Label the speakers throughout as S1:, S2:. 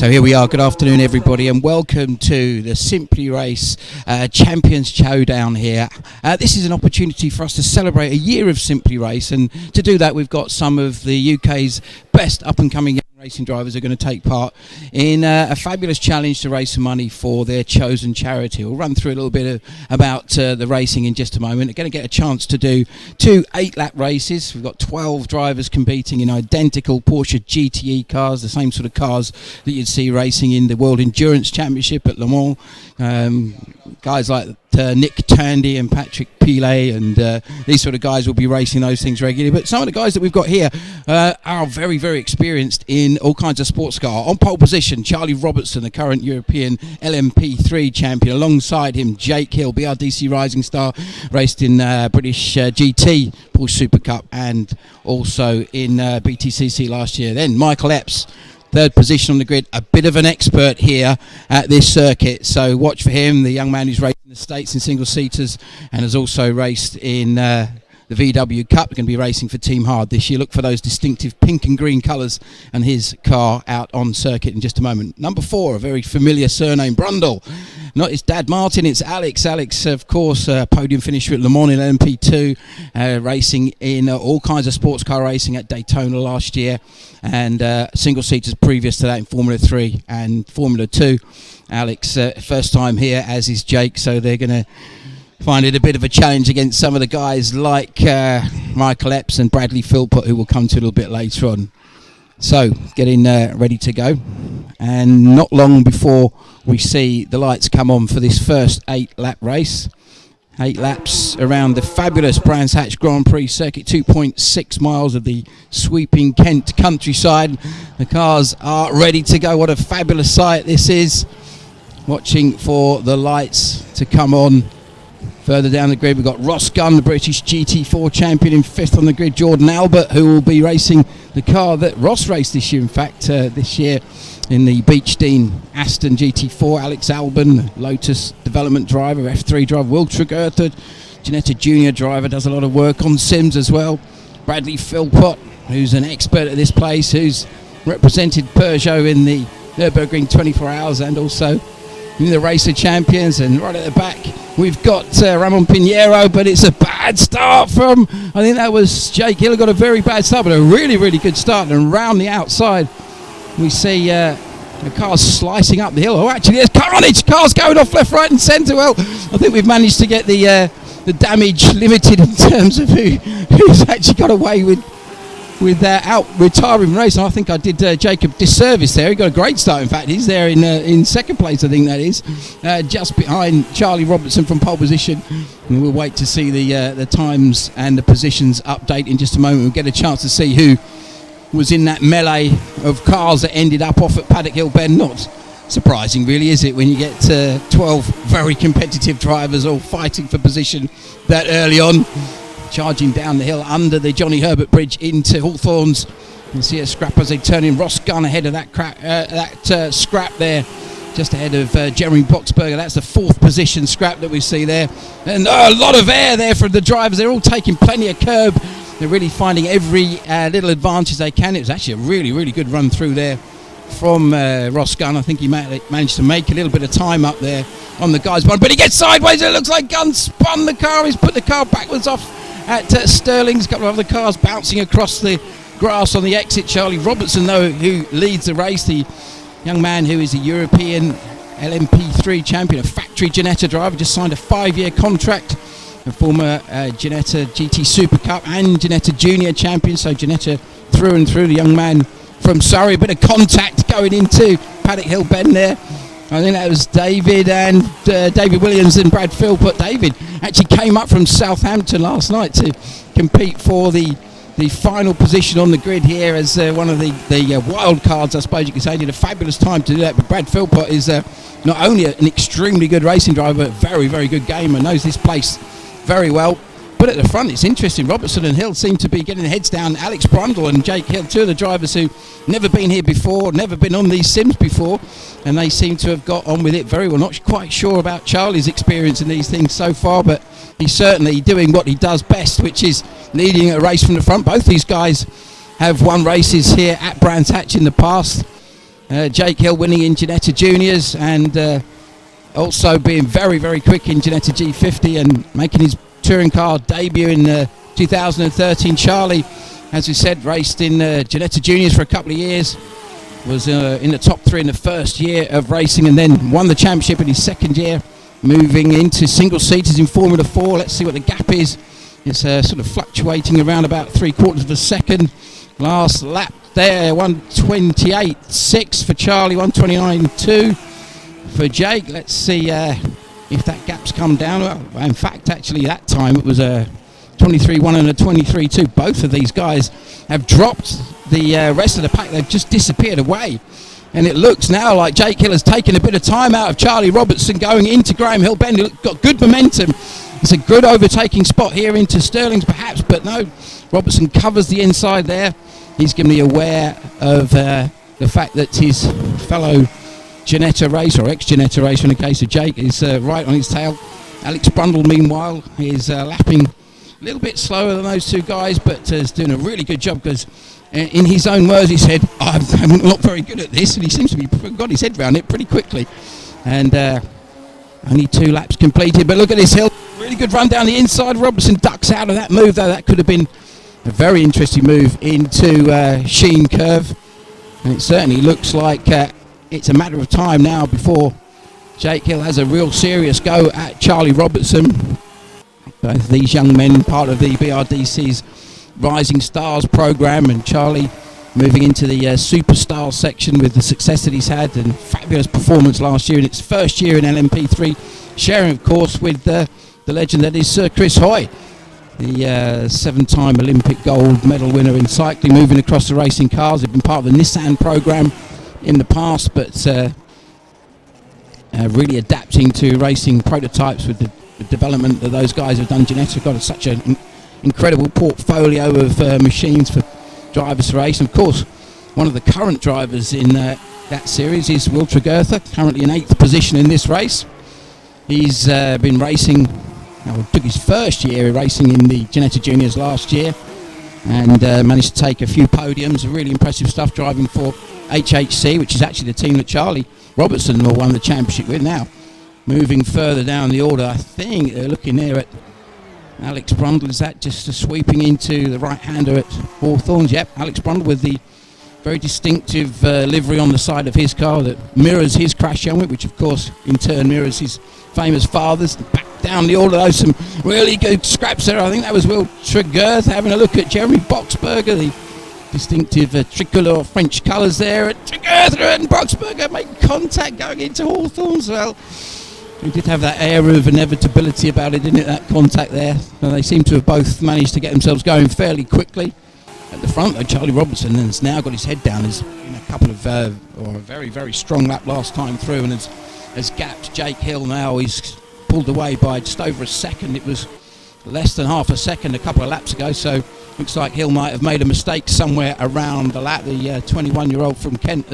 S1: So here we are, good afternoon everybody, and welcome to the Simply Race Champions Showdown here. This is an opportunity for us to celebrate a year of Simply Race, and to do that we've got some of the UK's best up-and-coming racing drivers are going to take part in a fabulous challenge to raise some money for their chosen charity. We'll run through a little bit about the racing in just a moment. We're going to get a chance to do two 8-lap races. We've got 12 drivers competing in identical Porsche GTE cars, the same sort of cars that you'd see racing in the World Endurance Championship at Le Mans. Guys like Nick Tandy and Patrick Pilet and these sort of guys will be racing those things regularly. But some of the guys that we've got here are very, very experienced in all kinds of sports car. On pole position, Charlie Robertson, the current European LMP3 champion. Alongside him, Jake Hill, BRDC Rising Star, raced in British GT Porsche Super Cup and also in BTCC last year. Then Michael Epps, third position on the grid, a bit of an expert here at this circuit, so watch for him. The young man who's raced in the States in single-seaters and has also raced in the VW Cup. Going to be racing for Team Hard this year. Look for those distinctive pink and green colours and his car out on circuit in just a moment. Number 4, a very familiar surname, Brundle. Not his dad Martin, it's Alex. Alex, of course, podium finisher at Le Mans in LMP2, racing in all kinds of sports car racing at Daytona last year, and single-seaters previous to that in Formula 3 and Formula 2. Alex, first time here, as is Jake, so they're going to find it a bit of a challenge against some of the guys like Michael Epps and Bradley Philpott, who we'll come to a little bit later on. So, getting ready to go, and not long before we see the lights come on for this first 8-lap race. 8 laps around the fabulous Brands Hatch Grand Prix circuit, 2.6 miles of the sweeping Kent countryside. The cars are ready to go. What a fabulous sight this is. Watching for the lights to come on. Further down the grid, we've got Ross Gunn, the British GT4 champion, in 5th on the grid. Jordan Albert, who will be racing the car that Ross raced this year, in fact, this year in the Beechdean Aston GT4. Alex Albon, Lotus development driver, F3 driver. Will Tregertha, Ginetta Junior driver, does a lot of work on sims as well. Bradley Philpott, who's an expert at this place, who's represented Peugeot in the Nürburgring 24 Hours and also in the Racer Champions. And right at the back we've got Ramon Pinheiro, but it's a bad start from, I think that was Jake Hill. Got a very bad start, but a really, really good start. And round the outside we see the car's slicing up the hill. Oh, actually there's carnage, cars going off left, right and centre. Well, I think we've managed to get the damage limited in terms of who's actually got away with out retiring race. And I think I did Jacob disservice there. He got a great start, in fact. He's there in second place, I think that is, just behind Charlie Robertson from pole position. And we'll wait to see the times and the positions update in just a moment. We'll get a chance to see who was in that melee of cars that ended up off at Paddock Hill Bend. Not surprising really, is it, when you get 12 very competitive drivers all fighting for position that early on. Charging down the hill under the Johnny Herbert Bridge into Hawthorns. You see a scrap as they turn in. Ross Gunn ahead of that scrap there, just ahead of Jeremy Boxberger. That's the 4th position scrap that we see there. And a lot of air there from the drivers. They're all taking plenty of curb. They're really finding every little advantage they can. It was actually a really, really good run through there from Ross Gunn. I think he managed to make a little bit of time up there on the guy's one, but he gets sideways. It looks like Gunn spun the car. He's put the car backwards off at Sterling's. A couple of other cars bouncing across the grass on the exit. Charlie Robertson, though, who leads the race, the young man who is a European LMP3 champion, a factory Ginetta driver, just signed a 5-year contract, a former Ginetta GT Super Cup and Ginetta Junior champion, so Ginetta through and through. The young man from Surrey, a bit of contact going into Paddock Hill Bend there. I think that was David and David Williams and Brad Philpott. David actually came up from Southampton last night to compete for the final position on the grid here as one of the wild cards, I suppose you could say. He did a fabulous time to do that. But Brad Philpott is not only an extremely good racing driver, but a very, very good gamer, knows this place very well. But at the front, it's interesting. Robertson and Hill seem to be getting their heads down. Alex Brundle and Jake Hill, two of the drivers who never been here before, never been on these sims before, and they seem to have got on with it very well. Not quite sure about Charlie's experience in these things so far, but he's certainly doing what he does best, which is leading a race from the front. Both these guys have won races here at Brands Hatch in the past. Jake Hill winning in Ginetta Juniors, and also being very, very quick in Ginetta G50 and making his touring car debut in 2013. Charlie, as we said, raced in Ginetta Juniors for a couple of years, was in the top 3 in the first year of racing, and then won the championship in his second year, moving into single-seaters in Formula 4. Let's see what the gap is. It's sort of fluctuating around about 3/4 of a second. Last lap there, 1:28.6 for Charlie, 1:29.2 for Jake. Let's see if that gap's come down. Well, in fact, actually, that time it was a 23.1 and a 23.2. Both of these guys have dropped the rest of the pack. They've just disappeared away. And it looks now like Jake Hill has taken a bit of time out of Charlie Robertson going into Graham Hill Bend. He's got good momentum. It's a good overtaking spot here into Sterling's perhaps, but no, Robertson covers the inside there. He's going to be aware of the fact that his fellow Ginetta racer, or ex-Ginetta racer in the case of Jake, is right on his tail. Alex Brundle, meanwhile, is lapping a little bit slower than those two guys, but is doing a really good job, because in his own words he said, I'm not very good at this, and he seems to be got his head around it pretty quickly. And only 2 laps completed, but look at this Hill. Really good run down the inside. Robertson ducks out of that move, though. That could have been a very interesting move into Sheen Curve. And it certainly looks like it's a matter of time now before Jake Hill has a real serious go at Charlie Robertson. Both these young men, part of the BRDC's Rising Stars program, and Charlie moving into the Superstar section with the success that he's had and fabulous performance last year in its first year in LMP3, sharing, of course, with the legend that is Sir Chris Hoy, the 7-time Olympic gold medal winner in cycling, moving across the racing cars. They've been part of the Nissan program in the past, but really adapting to racing prototypes with the development that those guys have done. Ginetta got such an incredible portfolio of machines for drivers to race. And of course, one of the current drivers in that series is Will Tregurtha, currently in 8th position in this race. He's been racing, took his first year racing in the Ginetta Juniors last year, and managed to take a few podiums. Really impressive stuff, driving for HHC, which is actually the team that Charlie Robertson won the championship with. Now, moving further down the order, I think they're looking there at Alex Brundle. Is that just sweeping into the right-hander at Hawthorns? Yep, Alex Brundle with the very distinctive livery on the side of his car that mirrors his crash helmet, which of course in turn mirrors his famous father's. Back down the order, though, some really good scraps there. I think that was Will Tregurtha having a look at Jeremy Boxberger, the distinctive tricolour French colours there. At Tregurtha and Boxberger make contact going into Hawthorns. Well, he did have that air of inevitability about it, didn't it, that contact there? So they seem to have both managed to get themselves going fairly quickly. At the front, though, Charlie Robertson has now got his head down. Has been a couple of, or a very, very strong lap last time through, and has gapped Jake Hill now. He's pulled away by just over a second. It was less than half a second a couple of laps ago, so looks like Hill might have made a mistake somewhere around the lap. The 21-year-old from Kent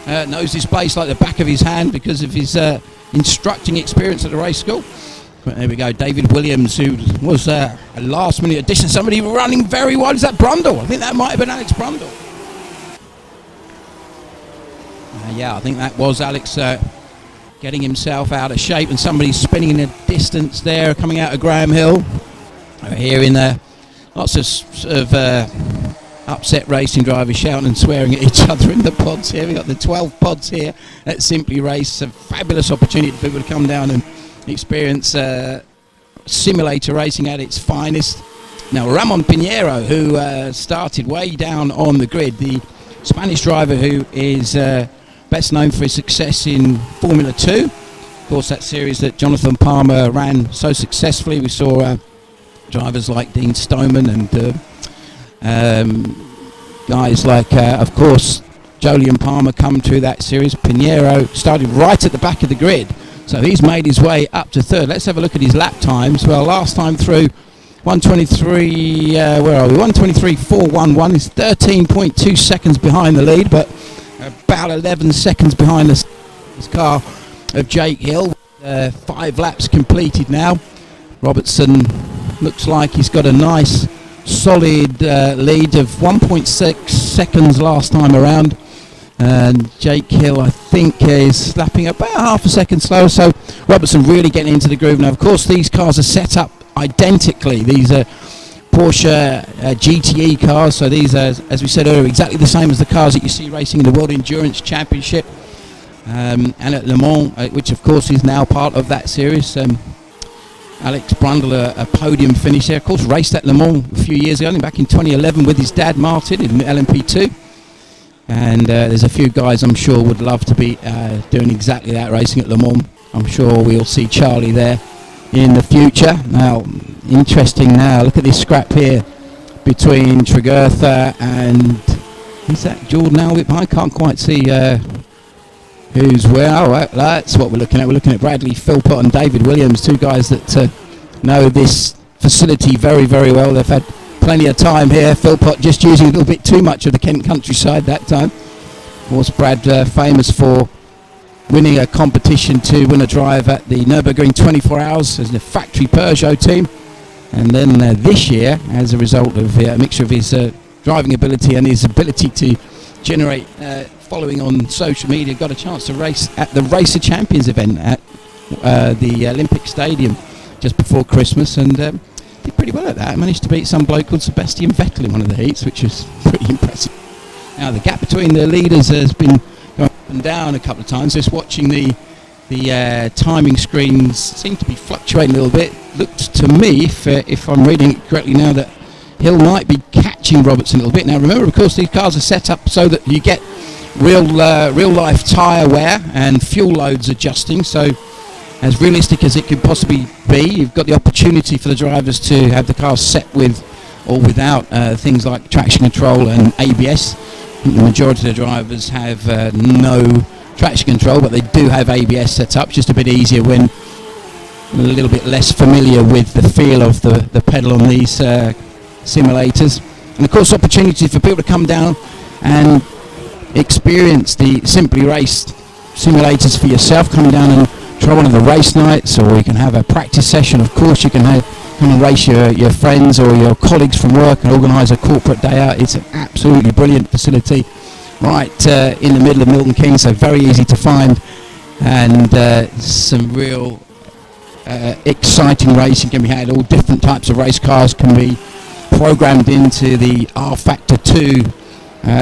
S1: knows his place like the back of his hand because of his instructing experience at the race school. But there we go, David Williams, who was a last-minute addition. Somebody running very wide. Is that Brundle? I think that might have been Alex Brundle. Yeah, I think that was Alex getting himself out of shape, and somebody spinning in the distance there, coming out of Graham Hill. We're hearing lots of upset racing drivers shouting and swearing at each other in the pods here. We've got the 12 pods here at Simply Race. A fabulous opportunity for people to come down and experience simulator racing at its finest. Now, Ramon Pinheiro, who started way down on the grid, the Spanish driver who is best known for his success in Formula 2. Of course, that series that Jonathan Palmer ran so successfully. We saw drivers like Dean Stoneman and guys like, of course, Jolyon Palmer come to that series. Pinheiro started right at the back of the grid, so he's made his way up to third. Let's have a look at his lap times. Well, last time through, 1:23, where are we? 1:23.411. He's 13.2 seconds behind the lead, but about 11 seconds behind this car of Jake Hill. 5 laps completed now. Robertson looks like he's got a nice solid lead of 1.6 seconds last time around. And Jake Hill, I think, is lapping about half a second slower. So Robertson really getting into the groove. Now, of course, these cars are set up identically. These are Porsche GTE cars. So these are, as we said earlier, exactly the same as the cars that you see racing in the World Endurance Championship. And at Le Mans, which, of course, is now part of that series. Alex Brundle, a podium finish there. Of course, raced at Le Mans a few years ago, back in 2011 with his dad, Martin, in LMP2. And there's a few guys I'm sure would love to be doing exactly that, racing at Le Mans. I'm sure we'll see Charlie there in the future. Now, interesting now, look at this scrap here between Tregurtha and, is that Jordan Albert? I can't quite see who's where. Oh, that's what we're looking at. We're looking at Bradley Philpott and David Williams, two guys that know this facility very, very well. They've had plenty of time here. Philpott just using a little bit too much of the Kent countryside that time. Of course, Brad famous for winning a competition to win a drive at the Nürburgring 24 Hours as the factory Peugeot team. And then this year, as a result of a mixture of his driving ability and his ability to generate following on social media, got a chance to race at the Race of Champions event at the Olympic Stadium just before Christmas, and did pretty well at that. Managed to beat some bloke called Sebastian Vettel in one of the heats, which was pretty impressive. Now the gap between the leaders has been going up and down a couple of times. Just watching the timing screens seem to be fluctuating a little bit. Looked to me, if I'm reading it correctly now, that Hill might be catching Robertson a little bit. Now remember, of course, these cars are set up so that you get real life tyre wear and fuel loads adjusting. So as realistic as it could possibly be, you've got the opportunity for the drivers to have the cars set with or without things like traction control and ABS. I think the majority of the drivers have no traction control, but they do have ABS set up. Just a bit easier when a little bit less familiar with the feel of the pedal on these simulators. And of course, opportunity for people to come down and experience the Simply Race simulators for yourself. Come down and try one of the race nights, or you can have a practice session. Of course, you can come and race your friends or your colleagues from work and organise a corporate day out. It's an absolutely brilliant facility right in the middle of Milton Keynes, so very easy to find, and some real exciting racing can be had. All different types of race cars can be programmed into the R Factor 2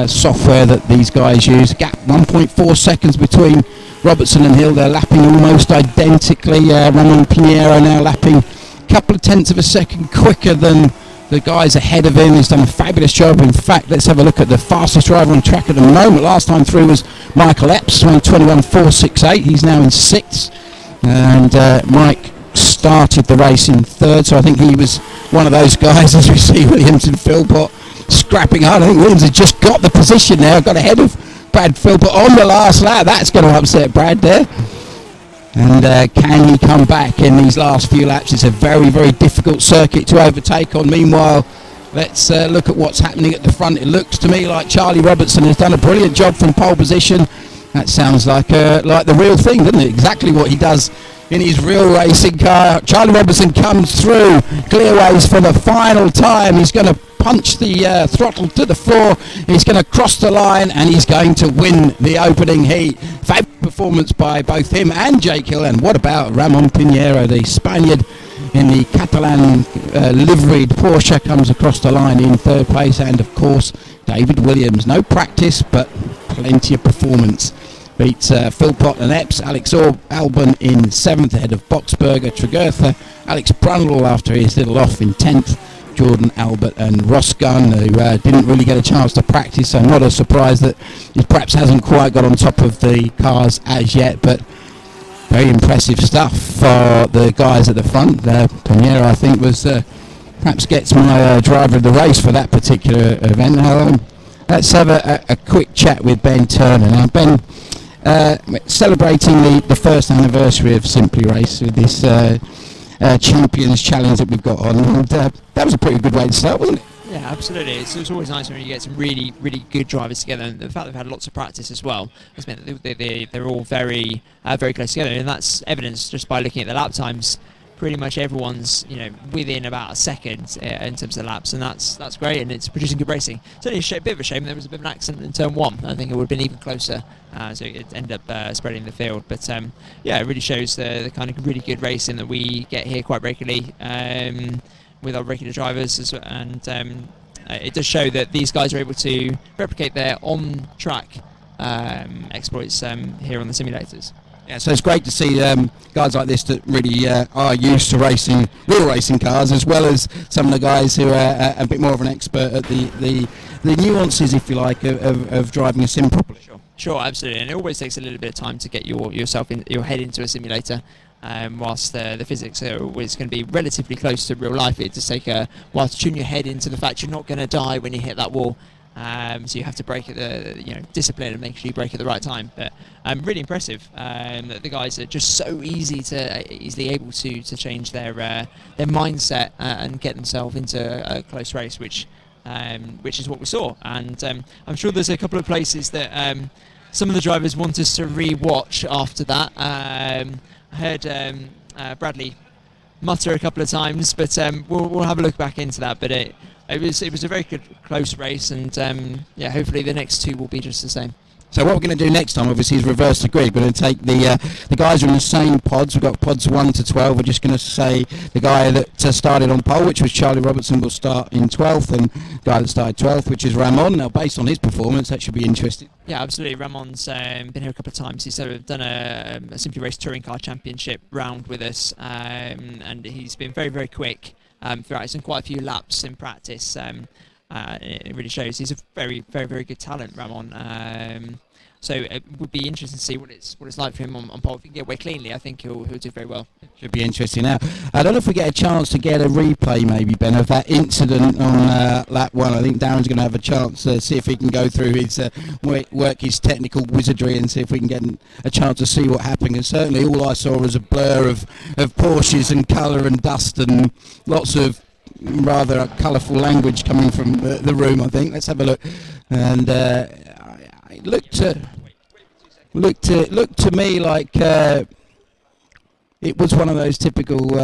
S1: software that these guys use. Gap 1.4 seconds between Robertson and Hill. They're lapping almost identically. Ramon Pinheiro now lapping a couple of tenths of a second quicker than the guys ahead of him. He's done a fabulous job. In fact, let's have a look at the fastest driver on track at the moment. Last time through was Michael Epps, 21.468. He's now in 6th. And Mike started the race in 3rd, so I think he was one of those guys, as we see Williams and Philpott scrapping hard. I think Williams has just got the position now, got ahead of Brad Philpott on the last lap. That's going to upset Brad there. And can he come back in these last few laps? It's a very, very difficult circuit to overtake on. Meanwhile, let's look at what's happening at the front. It looks to me like Charlie Robertson has done a brilliant job from pole position. That sounds like the real thing, doesn't it? Exactly what he does in his real racing car. Charlie Robertson comes through clearways for the final time. He's going to punch the throttle to the floor. He's going to cross the line, and he's going to win the opening heat. Fabulous performance by both him and Jake Hill. And what about Ramon Pinheiro, the Spaniard in the Catalan liveried Porsche, comes across the line in 3rd place. And of course, David Williams, no practice but plenty of performance, beats Philpott and Epps. Alex Albon in 7th ahead of Boxberger, Tregurtha, Alex Brundle after his little off in 10th, Jordan Albert and Ross Gunn, who didn't really get a chance to practice, so not a surprise that he perhaps hasn't quite got on top of the cars as yet, but very impressive stuff for the guys at the front. Pinheiro, I think, was perhaps gets my driver of the race for that particular event. Now, let's have a quick chat with Ben Turner. Now, Ben, celebrating the 1st anniversary of Simply Race with this Champions Challenge that we've got on, and that was a pretty good way to start, wasn't it?
S2: Yeah, absolutely. It's always nice when you get some really, really good drivers together, and the fact they've had lots of practice as well has meant that they're all very, very close together, and that's evidenced just by looking at the lap times. pretty much everyone's within about a second in terms of laps, and that's great, and it's producing good racing. It's only a bit of a shame there was a bit of an accident in turn 1. I think it would have been even closer, so it ended up spreading the field. But yeah, it really shows the kind of really good racing that we get here quite regularly with our regular drivers, and it does show that these guys are able to replicate their on-track exploits here on the simulators.
S1: Yeah, so it's great to see guys like this that really are used to racing real racing cars, as well as some of the guys who are a bit more of an expert at the nuances, if you like, of driving a sim properly.
S2: Sure, absolutely, and it always takes a little bit of time to get your head into a simulator. Whilst the physics are always going to be relatively close to real life, it does take a while to tune your head into the fact you're not going to die when you hit that wall. So you have to brake at the discipline and make sure you brake at the right time. But really impressive that the guys are just so easily able to change their mindset and get themselves into a close race, which is what we saw. And I'm sure there's a couple of places that some of the drivers want us to re-watch after that. I heard Bradley mutter a couple of times, but we'll have a look back into that. But it was a very good close race, and yeah, hopefully the next 2 will be just the same.
S1: So what we're going to do next time, obviously, is reverse the grid. We're going to take the guys are in the same pods. We've got pods 1 to 12. We're just going to say the guy that started on pole, which was Charlie Robertson, will start in 12th, and the guy that started 12th, which is Ramon. Now, based on his performance, that should be interesting.
S2: Yeah, absolutely. Ramon's been here a couple of times. He's done a Simply Race Touring Car Championship round with us, and he's been very, very quick throughout. He's done quite a few laps in practice. It really shows he's a very, very, very good talent, Ramon. So it would be interesting to see what it's like for him on pole. If he can get away cleanly, I think he'll do very well.
S1: Should be interesting. Now, I don't know if we get a chance to get a replay, maybe, Ben, of that incident on lap 1. I think Darren's going to have a chance to see if he can go through his work his technical wizardry and see if we can get a chance to see what happened. And certainly all I saw was a blur of Porsches and colour and dust and lots of rather colourful language coming from the room, I think. Let's have a look. And it looked to me like it was one of those typical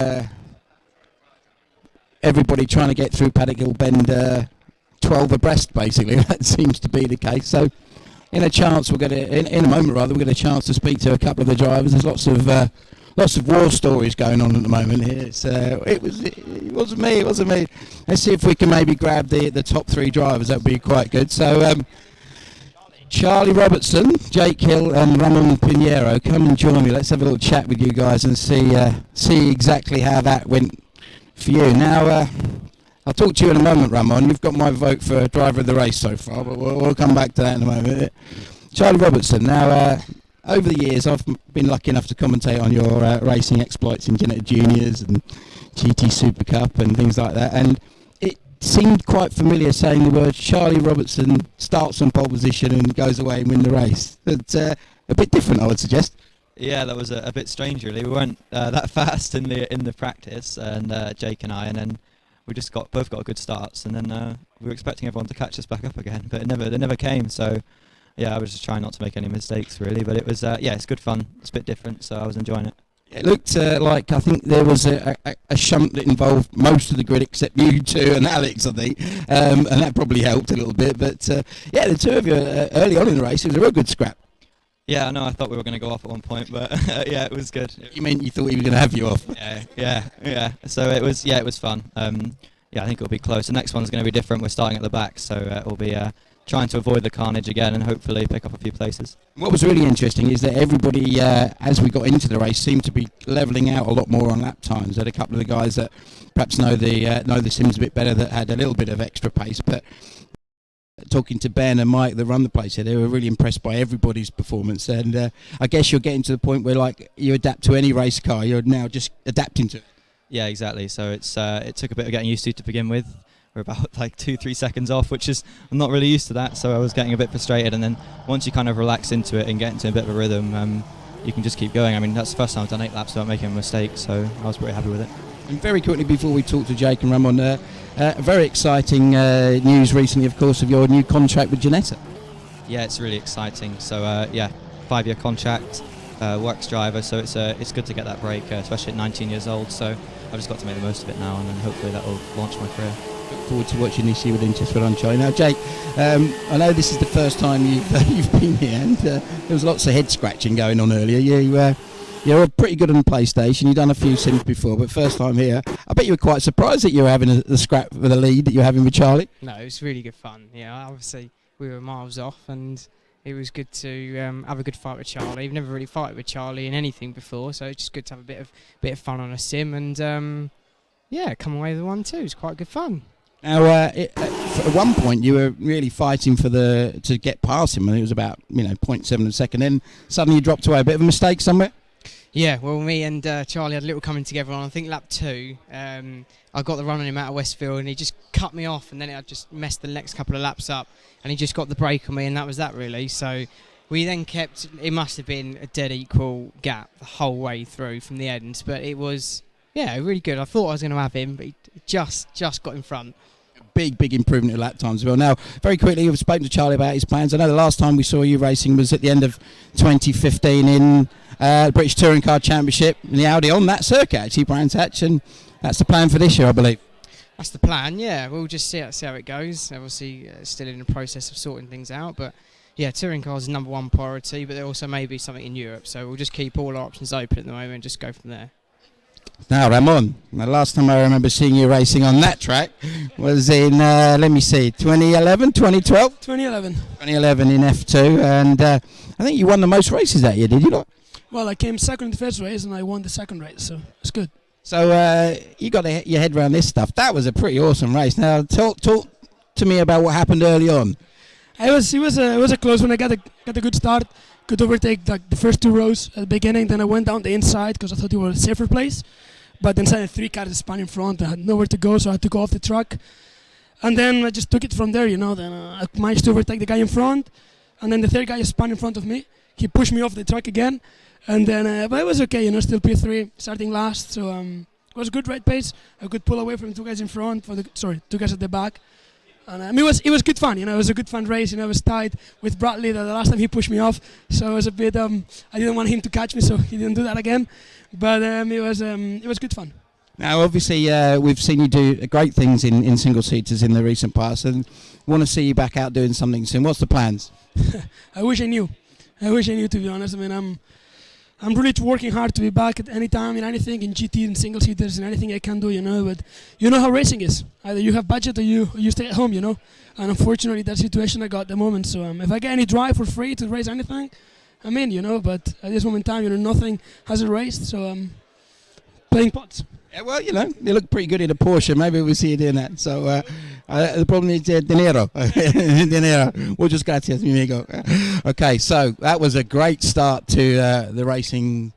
S1: everybody trying to get through Paddock Hill Bend 12 abreast, basically. That seems to be the case. So in a moment we'll get a chance to speak to a couple of the drivers. There's lots of war stories going on at the moment here. It wasn't me. Let's see if we can maybe grab the top 3 drivers. That would be quite good. So Charlie Robertson, Jake Hill and Ramon Pinheiro, come and join me. Let's have a little chat with you guys and see exactly how that went for you. Now, I'll talk to you in a moment, Ramon. You've got my vote for driver of the race so far, but we'll come back to that in a moment. Charlie Robertson, now, over the years I've been lucky enough to commentate on your racing exploits in Genetta Juniors and GT Super Cup and things like that, and it seemed quite familiar saying the words Charlie Robertson starts on pole position and goes away and win the race. It's a bit different, I would suggest.
S3: Yeah, that was a bit strange really. We weren't that fast in the practice, and Jake and I, and then we just both got good starts, and then we were expecting everyone to catch us back up again, but they never came. So yeah, I was just trying not to make any mistakes really, but it was it's good fun. It's a bit different, so I was enjoying it.
S1: It looked like, I think there was a shunt that involved most of the grid except you two and Alex, I think, and that probably helped a little bit. But yeah, the two of you early on in the race, it was a real good scrap.
S3: Yeah, I know. I thought we were going to go off at one point, but yeah, it was good.
S1: You mean you thought he was going to have you off?
S3: Yeah. So it was fun. Yeah, I think it'll be close. The next one's going to be different. We're starting at the back, so it'll be trying to avoid the carnage again and hopefully pick up a few places. What
S1: was really interesting is that everybody, as we got into the race, seemed to be levelling out a lot more on lap times. There had a couple of the guys that perhaps know the sims a bit better that had a little bit of extra pace, but talking to Ben and Mike that run the place here, they were really impressed by everybody's performance, and I guess you're getting to the point where, like, you adapt to any race car, you're now just adapting to it.
S3: Yeah, exactly. So it took a bit of getting used to begin with. We're about like 2-3 seconds off, which is, I'm not really used to that, so I was getting a bit frustrated, and then once you kind of relax into it and get into a bit of a rhythm, you can just keep going. I mean, that's the first time I've done 8 laps without making a mistake, so I was pretty happy with it.
S1: And very quickly before we talk to Jake and Ramon, very exciting news recently, of course, of your new contract with Genetta.
S3: Yeah, it's really exciting. So yeah, 5-year contract. works driver, so it's good to get that break, especially at 19 years old. So I've just got to make the most of it now, and then hopefully that will launch my career.
S1: Look forward to watching this year with interest. Well done, Charlie. Now, Jake, I know this is the first time you've been here, and there was lots of head scratching going on earlier. You're pretty good on the PlayStation. You've done a few sims before, but first time here. I bet you were quite surprised that you were having the scrap with the lead that you're having with Charlie.
S4: No, it was really good fun. Obviously we were miles off, and it was good to have a good fight with Charlie. I've never really fought with Charlie in anything before, so it's just good to have a bit of fun on a sim, and come away with 1-2. It's quite good fun.
S1: Now, at one point you were really fighting to get past him, and it was about 0.7 of a second. Then suddenly you dropped away. A bit of a mistake somewhere.
S4: Yeah, well, me and Charlie had a little coming together on, I think, lap 2. I got the run on him out of Westfield, and he just cut me off, and then it just messed the next couple of laps up, and he just got the break on me, and that was that, really. So we then kept, it must have been a dead equal gap the whole way through from the end, but it was, really good. I thought I was going to have him, but he just got in front.
S1: Big improvement in lap times as well. Now, very quickly, you've spoken to Charlie about his plans. I know the last time we saw you racing was at the end of 2015 in the British Touring Car Championship in the Audi on that circuit, actually, Brands Hatch, and that's the plan for this year, I believe.
S4: That's the plan, yeah. We'll just see how it goes. Obviously, still in the process of sorting things out, but touring cars is number one priority, but there also may be something in Europe, so we'll just keep all our options open at the moment and just go from there.
S1: Now, Ramon, the last time I remember seeing you racing on that track was in, 2011, 2012?
S5: 2011.
S1: 2011 in F2, and I think you won the most races that year, did you not?
S5: Well, I came second in the first race, and I won the second race, so it's good.
S1: So you got your head around this stuff. That was a pretty awesome race. Now, talk to me about what happened early on.
S5: It was a close one. I got a good start, could overtake the first 2 rows at the beginning. Then I went down the inside because I thought it was a safer place. But then suddenly 3 cars spun in front. I had nowhere to go, so I had to go off the track. And then I just took it from there, Then I managed to overtake the guy in front. And then the third guy spun in front of me. He pushed me off the track again. And then, but it was okay, still P3, starting last. So it was a good ride pace. I could pull away from 2 guys in front, 2 guys at the back. And it was good fun, It was a good fun race. I was tied with Bradley the last time he pushed me off. So it was a bit, I didn't want him to catch me, so he didn't do that again. But it was good fun.
S1: Now, obviously, we've seen you do great things in single-seaters in the recent past, and want to see you back out doing something soon. What's the plans?
S5: I wish I knew, to be honest. I'm really working hard to be back at any time in anything, in GT and single-seaters and anything I can do, But you know how racing is. Either you have budget or you stay at home, And unfortunately, that's the situation I got at the moment. So if I get any drive for free to race anything, I'm in, But at this moment in time, nothing has a race, so I'm playing pots.
S1: Yeah, well, they look pretty good in a Porsche. Maybe we'll see you doing that. So the problem is dinero. Dinero. Muchas gracias, mi amigo. Okay, so that was a great start to the racing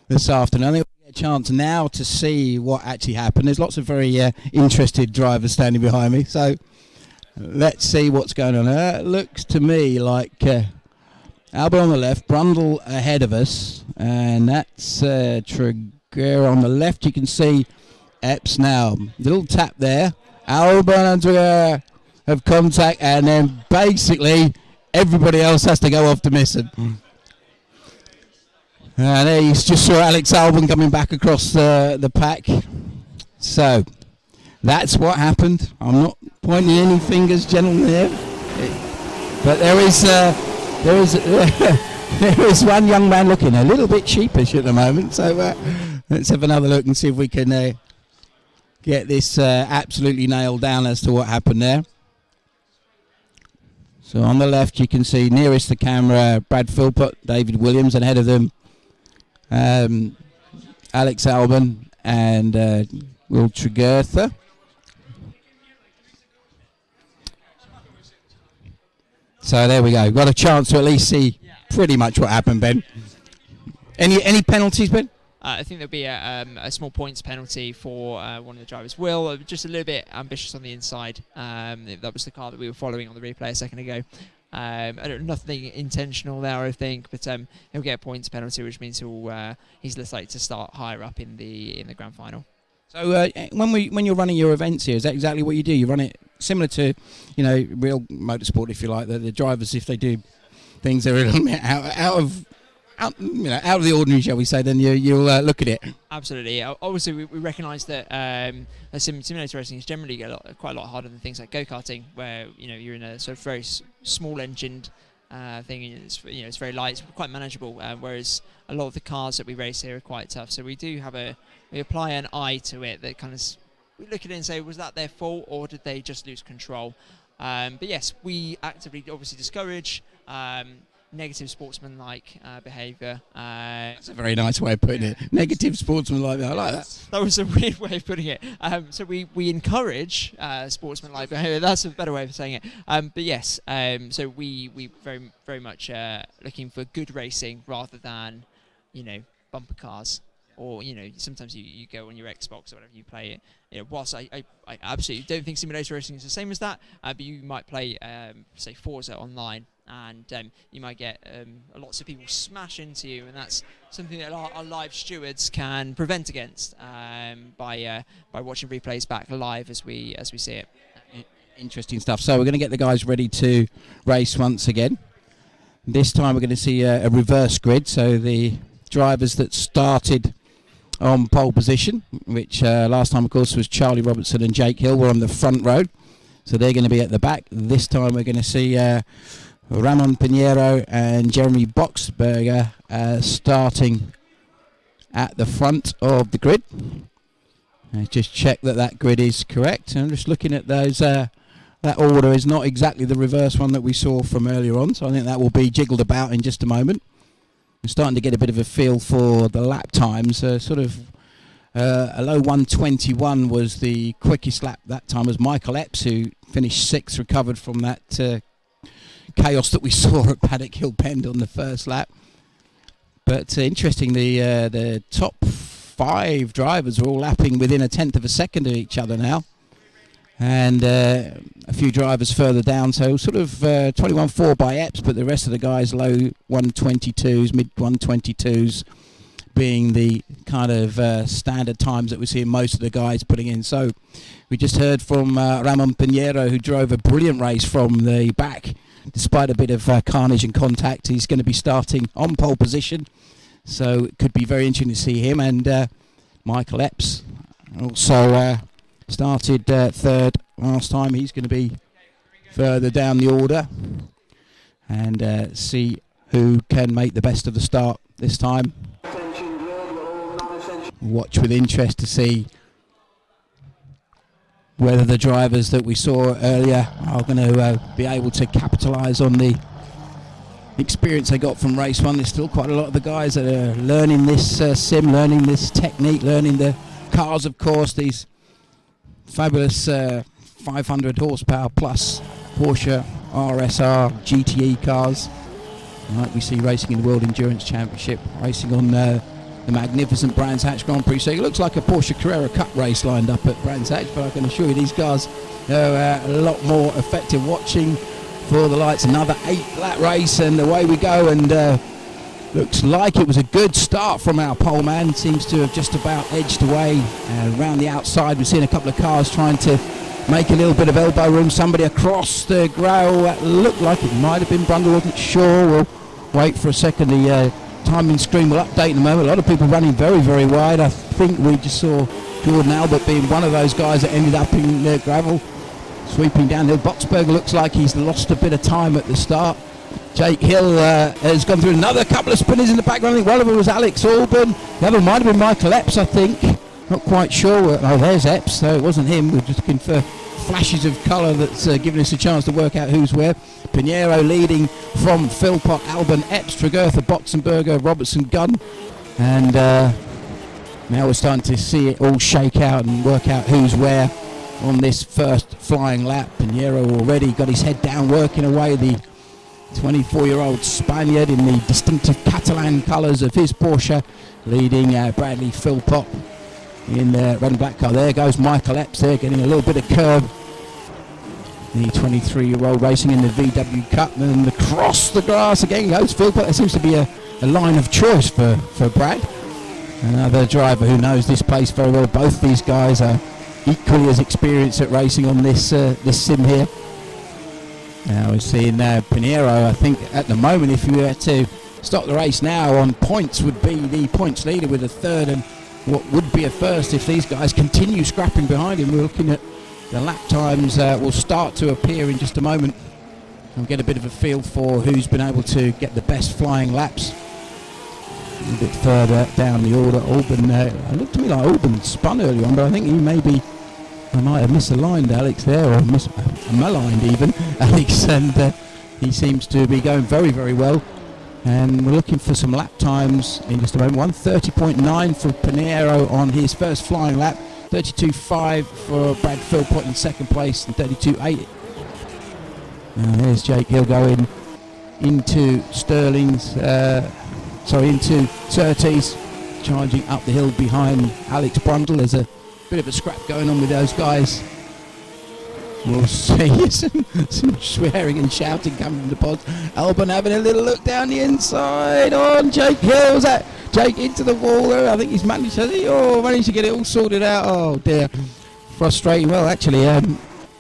S1: this afternoon. I think we'll get a chance now to see what actually happened. There's lots of very interested drivers standing behind me. So let's see what's going on. It looks to me like Albert on the left, Brundle ahead of us, and that's Trigueros on the left. You can see Epps now. Little tap there. Albert and Trigueros have contact, and then basically everybody else has to go off to miss him. And there you just saw Alex Albon coming back across the pack. So that's what happened. I'm not pointing any fingers, gentlemen, here, but there is one young man looking a little bit sheepish at the moment. So let's have another look and see if we can get this absolutely nailed down as to what happened there. So on the left you can see nearest the camera Brad Philpott, David Williams, and ahead of them Alex Albon and Will Trigueros. So there we go. Got a chance to at least see pretty much what happened, Ben. Any penalties, Ben?
S2: I think there'll be a small points penalty for one of the drivers. Will, just a little bit ambitious on the inside. That was the car that we were following on the replay a second ago. Nothing intentional there, I think, but he'll get a points penalty, which means he's less likely to start higher up in the grand final.
S1: So when you're running your events here, is that exactly what you do? You run it similar to, real motorsport, if you like. The drivers, if they do things that are a little bit out of out of the ordinary, shall we say, then you'll look at it.
S2: Absolutely. Obviously, we recognise that simulator racing is generally quite a lot harder than things like go-karting, where you're in a sort of very small engined thing. And it's very light, it's quite manageable. Whereas a lot of the cars that we race here are quite tough. So we apply an eye to it that kind of we look at it and say, was that their fault or did they just lose control? But yes, we actively obviously discourage negative sportsman-like behaviour.
S1: That's a very nice way of putting it. Negative sportsman-like. I like that.
S2: That was a weird way of putting it. So we encourage sportsman-like behaviour. That's a better way of saying it. But yes, so we very very much looking for good racing rather than bumper cars. Or sometimes you go on your Xbox or whatever, you play it. Whilst I absolutely don't think simulator racing is the same as that, but you might play say Forza online, and you might get lots of people smash into you, and that's something that our live stewards can prevent against by watching replays back live as we see it.
S1: Interesting stuff. So we're going to get the guys ready to race once again. This time we're going to see a reverse grid. So the drivers that started on pole position, which last time of course was Charlie Robertson and Jake Hill, were on the front row, so they're going to be at the back. This time we're going to see Ramon Pinheiro and Jeremy Boxberger starting at the front of the grid. Just check that grid is correct. I'm just looking at those. That order is not exactly the reverse one that we saw from earlier on, so I think that will be jiggled about in just a moment. I'm starting to get a bit of a feel for the lap times. Sort of a low 1:21 was the quickest lap that time, was Michael Epps, who finished 6th, recovered from that chaos that we saw at Paddock Hill Bend on the first lap. But interesting, the top 5 drivers are all lapping within 1/10 of a second of each other now. And a few drivers further down, so sort of 21.4 by Epps, but the rest of the guys low 1:22s, mid 1:22s being the kind of standard times that we're seeing most of the guys putting in. So we just heard from Ramon Pinheiro, who drove a brilliant race from the back despite a bit of carnage and contact. He's going to be starting on pole position, so it could be very interesting to see him. And Michael Epps also started 3rd last time. He's going to be further down the order, and see who can make the best of the start this time. Watch with interest to see whether the drivers that we saw earlier are going to be able to capitalise on the experience they got from race 1. There's still quite a lot of the guys that are learning this sim, learning this technique, learning the cars, of course, these fabulous 500 horsepower plus Porsche RSR GTE cars, like we see racing in the World Endurance Championship, racing on the magnificent Brands Hatch Grand Prix. So it looks like a Porsche Carrera Cup race lined up at Brands Hatch, but I can assure you these cars are a lot more effective. Watching for the lights, another 8-lap race, and away we go. And looks like it was a good start from our pole man. Seems to have just about edged away around the outside. We've seen a couple of cars trying to make a little bit of elbow room. Somebody across the gravel, that looked like it might have been Brundle, wasn't sure. We'll wait for a second. The timing screen will update in a moment. A lot of people running very, very wide. I think we just saw Jordan Albert being one of those guys that ended up in the gravel, sweeping down the Boxberger. Looks like he's lost a bit of time at the start. Jake Hill has gone through another couple of spinners in the background. I think one of them was Alex Alban. The other might have been Michael Epps, I think. Not quite sure. Oh, there's Epps, so it wasn't him. We're just looking for flashes of colour that's giving us a chance to work out who's where. Pinheiro leading from Philpott, Alban, Epps, Tregertha, Boxenberger, Robertson, Gunn. And now we're starting to see it all shake out and work out who's where on this first flying lap. Pinheiro already got his head down, working away, the 24-year-old Spaniard in the distinctive Catalan colours of his Porsche, leading Bradley Philpott in the red and black car. There goes Michael Epps there, getting a little bit of curb. The 23-year-old racing in the VW Cup, and across the grass again goes Philpott. There seems to be a line of choice for Brad. Another driver who knows this place very well. Both these guys are equally as experienced at racing on this sim here. Now we're seeing Pinheiro, I think at the moment, if you were to stop the race now on points, would be the points leader with a third and what would be a first if these guys continue scrapping behind him. We're looking at the lap times will start to appear in just a moment. We'll get a bit of a feel for who's been able to get the best flying laps. A little bit further down the order, Auburn, it looked to me like Auburn spun early on, but I think he maybe, I might have misaligned Alex there, or maligned even, Alex, and he seems to be going very, very well. And we're looking for some lap times in just a moment. 1:30.9 for Pinheiro on his first flying lap, 32.5 for Brad Philpott in second place, and 32.8. Now there's Jake Hill going into into Surtees, charging up the hill behind Alex Brundle. There's a bit of a scrap going on with those guys. We'll see some swearing and shouting coming from the pods. Albon having a little look down the inside on Jake Hill. Was that Jake into the wall there? I think he's managed to get it all sorted out. Oh dear, frustrating. Well, actually,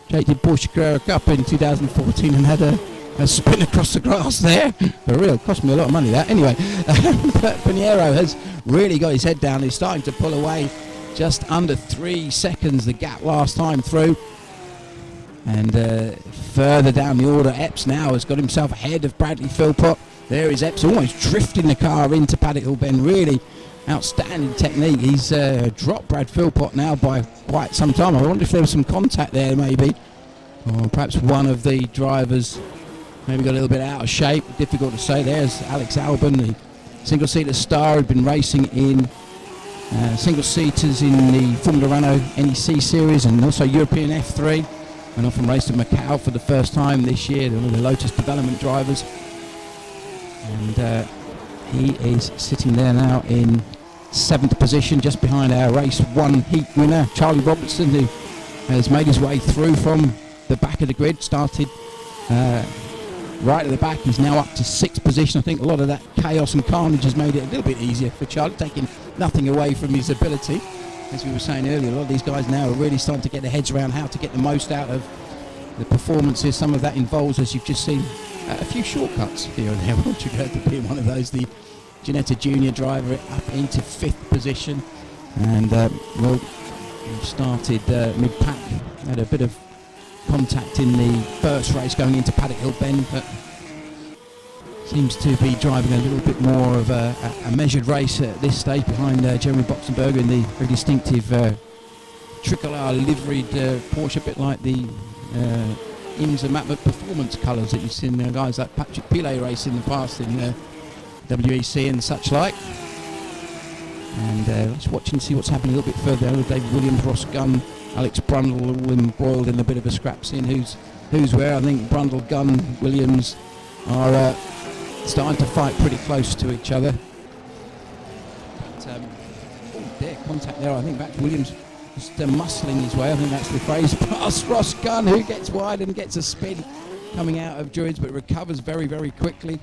S1: Jake did Porsche Carrera Cup in 2014 and had a spin across the grass there. For real, cost me a lot of money that. Anyway, but Pinheiro has really got his head down. He's starting to pull away, just under 3 seconds the gap last time through. And further down the order, Epps now has got himself ahead of Bradley Philpott. There is Epps, almost drifting the car into Paddock Hill Bend. Really outstanding technique. He's dropped Brad Philpott now by quite some time. I wonder if there was some contact there maybe. Or perhaps one of the drivers maybe got a little bit out of shape. Difficult to say. There's Alex Albon, the single-seater star, who'd been racing in single-seaters in the Formula Renault NEC series and also European F3. Went off and raced at Macau for the first time this year. They're one of the Lotus development drivers. And he is sitting there now in 7th position, just behind our race 1 heat winner, Charlie Robertson, who has made his way through from the back of the grid. Started right at the back. He's now up to 6th position. I think a lot of that chaos and carnage has made it a little bit easier for Charlie, taking nothing away from his ability. As we were saying earlier, a lot of these guys now are really starting to get their heads around how to get the most out of the performances. Some of that involves, as you've just seen, a few shortcuts here and there. Walter being one of those, the Ginetta Junior driver up into 5th position. And we've started mid-pack. Had a bit of contact in the first race going into Paddock Hill Bend, but seems to be driving a little bit more of a measured race at this stage behind Jeremy Boxenberger in the very distinctive tricolour liveried Porsche, a bit like the IMSA Matmut performance colours that you've seen guys like Patrick Pilet race in the past in WEC and such like. And let's watch and see what's happening a little bit further down with David Williams, Ross Gunn, Alex Brundle, all embroiled in a bit of a scrap, seeing who's where. I think Brundle, Gunn, Williams are starting to fight pretty close to each other. But, contact there. I think that's Williams just muscling his way. I think that's the phrase. Past Ross Gunn, who gets wide and gets a spin coming out of Druids, but recovers very, very quickly.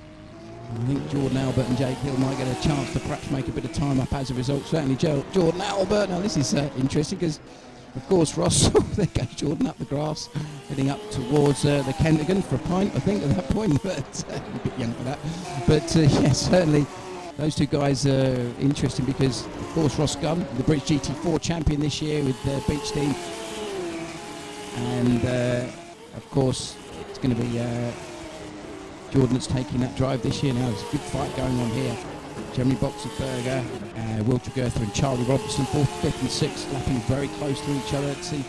S1: I think Jordan Albert and Jake Hill might get a chance to perhaps make a bit of time up as a result. Certainly Jordan Albert. Now this is interesting because, of course, Ross, there goes Jordan up the grass, heading up towards the Kendigan for a pint, I think, at that point, but a bit young for that. But, yeah, certainly those two guys are interesting because, of course, Ross Gunn, the British GT4 champion this year with the Beach team. And, of course, it's going to be Jordan that's taking that drive this year. Now there's a good fight going on here. Jeremy Boxenberger, Will Tregertha and Charlie Robertson, 4th, 5th and 6th, lapping very close to each other. Let's see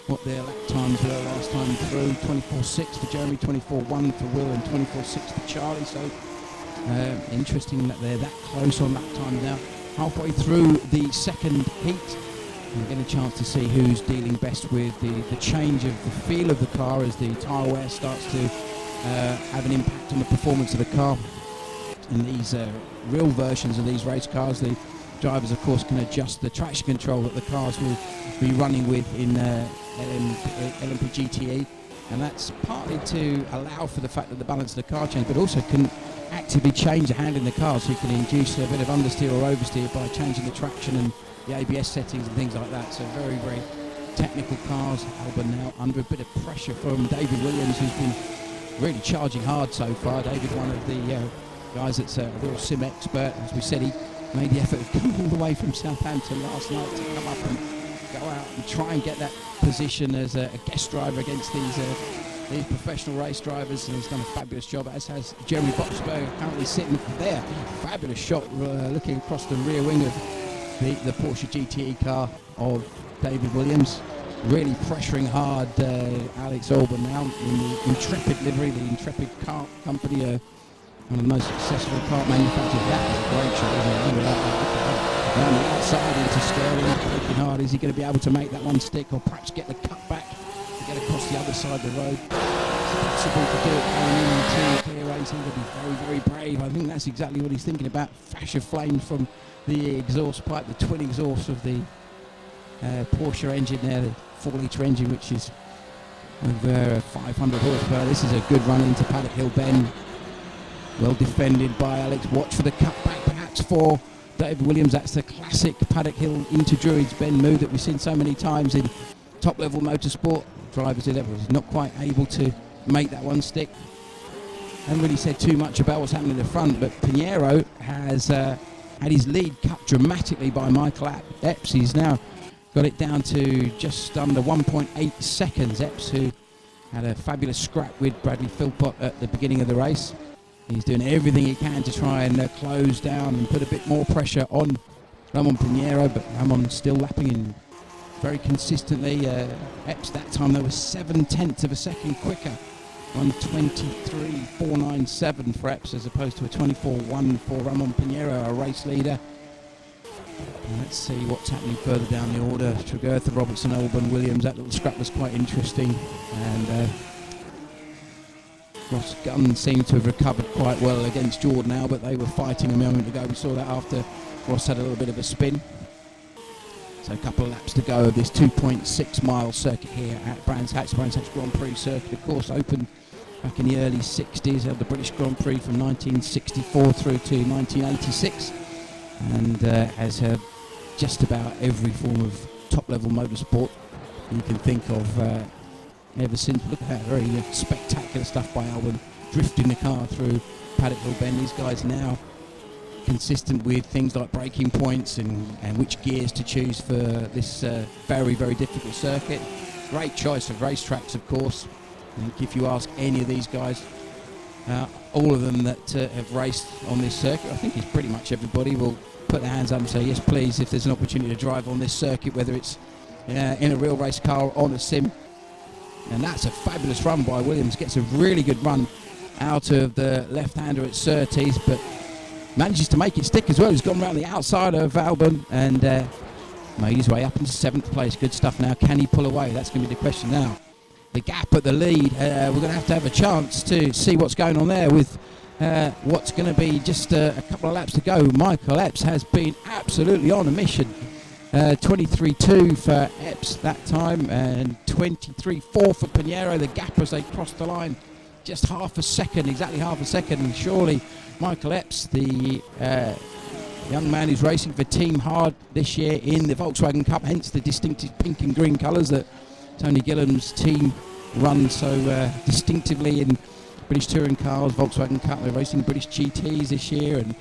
S1: what their lap times were last time through. 24.6 for Jeremy, 24.1 for Will and 24.6 for Charlie. So interesting that they're that close on lap times now. Halfway through the second heat, we're getting a chance to see who's dealing best with the change of the feel of the car as the tyre wear starts to have an impact on the performance of the car. In these real versions of these race cars, the drivers of course can adjust the traction control that the cars will be running with in LMP GTE, and that's partly to allow for the fact that the balance of the car change, but also can actively change the hand in the car, so you can induce a bit of understeer or oversteer by changing the traction and the ABS settings and things like that. So very, very technical cars. Albon now under a bit of pressure from David Williams, who's been really charging hard so far. David, one of the guys that's a real sim expert. As we said, he made the effort of coming all the way from Southampton last night to come up and go out and try and get that position as a guest driver against these professional race drivers, and he's done a fabulous job, as has Jeremy Boxberg, currently sitting there. Fabulous shot looking across the rear wing of the Porsche GTE car of David Williams, really pressuring hard Alex Albon now in the Intrepid livery, the Intrepid car company, one of the most successful car manufacturers. That was a great shot, wasn't it? Around the outside into Sterling, working hard. Is he going to be able to make that one stick, or perhaps get the cut back to get across the other side of the road? It's possible to do it going into clear racing. He'll be very, very brave. I think that's exactly what he's thinking about. Flash of flame from the exhaust pipe, the twin exhaust of the Porsche engine there, the 4-litre engine, which is over 500 horsepower. This is a good run into Paddock Hill Bend. Well defended by Alex. Watch for the cutback perhaps for David Williams. That's the classic Paddock Hill into Druids Bend move that we've seen so many times in top level motorsport. Drivers did it, was not quite able to make that one stick. Haven't really said too much about what's happening in the front, but Pinheiro has had his lead cut dramatically by Michael Epps. He's now got it down to just under 1.8 seconds. Epps, who had a fabulous scrap with Bradley Philpott at the beginning of the race. He's doing everything he can to try and close down and put a bit more pressure on Ramon Pinheiro, but Ramon still lapping in very consistently. Epps that time, though, was 7/10 of a second quicker. 1:23.497 for Epps as opposed to a 24.1 for Ramon Pinheiro, a race leader. And let's see what's happening further down the order. Tregurtha, Robertson, Albon, Williams. That little scrap was quite interesting. And Ross Gunn seemed to have recovered quite well against Jordan now, but they were fighting a moment ago. We saw that after Ross had a little bit of a spin. So a couple of laps to go of this 2.6 mile circuit here at Brands Hatch Grand Prix circuit. Of course, opened back in the early 60s, held the British Grand Prix from 1964 through to 1986, and has had just about every form of top-level motorsport you can think of ever since. Look at that, very spectacular stuff by Albon, drifting the car through Paddock Hill Bend. These guys now consistent with things like braking points and which gears to choose for this very, very difficult circuit. Great choice of racetracks, of course. I think if you ask any of these guys, all of them that have raced on this circuit, I think it's pretty much everybody will put their hands up and say, yes, please, if there's an opportunity to drive on this circuit, whether it's in a real race car or on a sim. And that's a fabulous run by Williams. Gets a really good run out of the left-hander at Surtees, but manages to make it stick as well. He's gone around the outside of Albon and made his way up into 7th place. Good stuff now. Can he pull away? That's going to be the question now. The gap at the lead, we're going to have a chance to see what's going on there with what's going to be just a couple of laps to go. Michael Epps has been absolutely on a mission. 23.2 for Epps that time and 23.4 for Pinheiro. The gap as they crossed the line, just half a second, exactly half a second. And surely Michael Epps, the young man who's racing for Team Hard this year in the Volkswagen Cup, hence the distinctive pink and green colours that Tony Gillam's team run so distinctively in British Touring Cars, Volkswagen Cup. They're racing British GTs this year and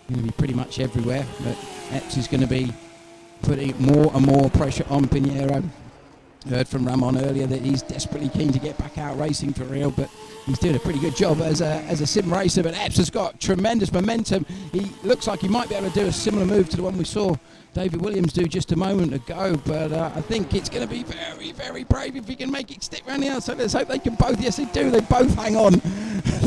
S1: going to be pretty much everywhere. But Epps is going to be putting more and more pressure on Pinheiro. Heard from Ramon earlier that he's desperately keen to get back out racing for real, but he's doing a pretty good job as a sim racer. But Epps has got tremendous momentum. He looks like he might be able to do a similar move to the one we saw David Williams do just a moment ago, but I think it's going to be very, very brave if he can make it stick around the outside. Let's hope they can both. Yes, they do. They both hang on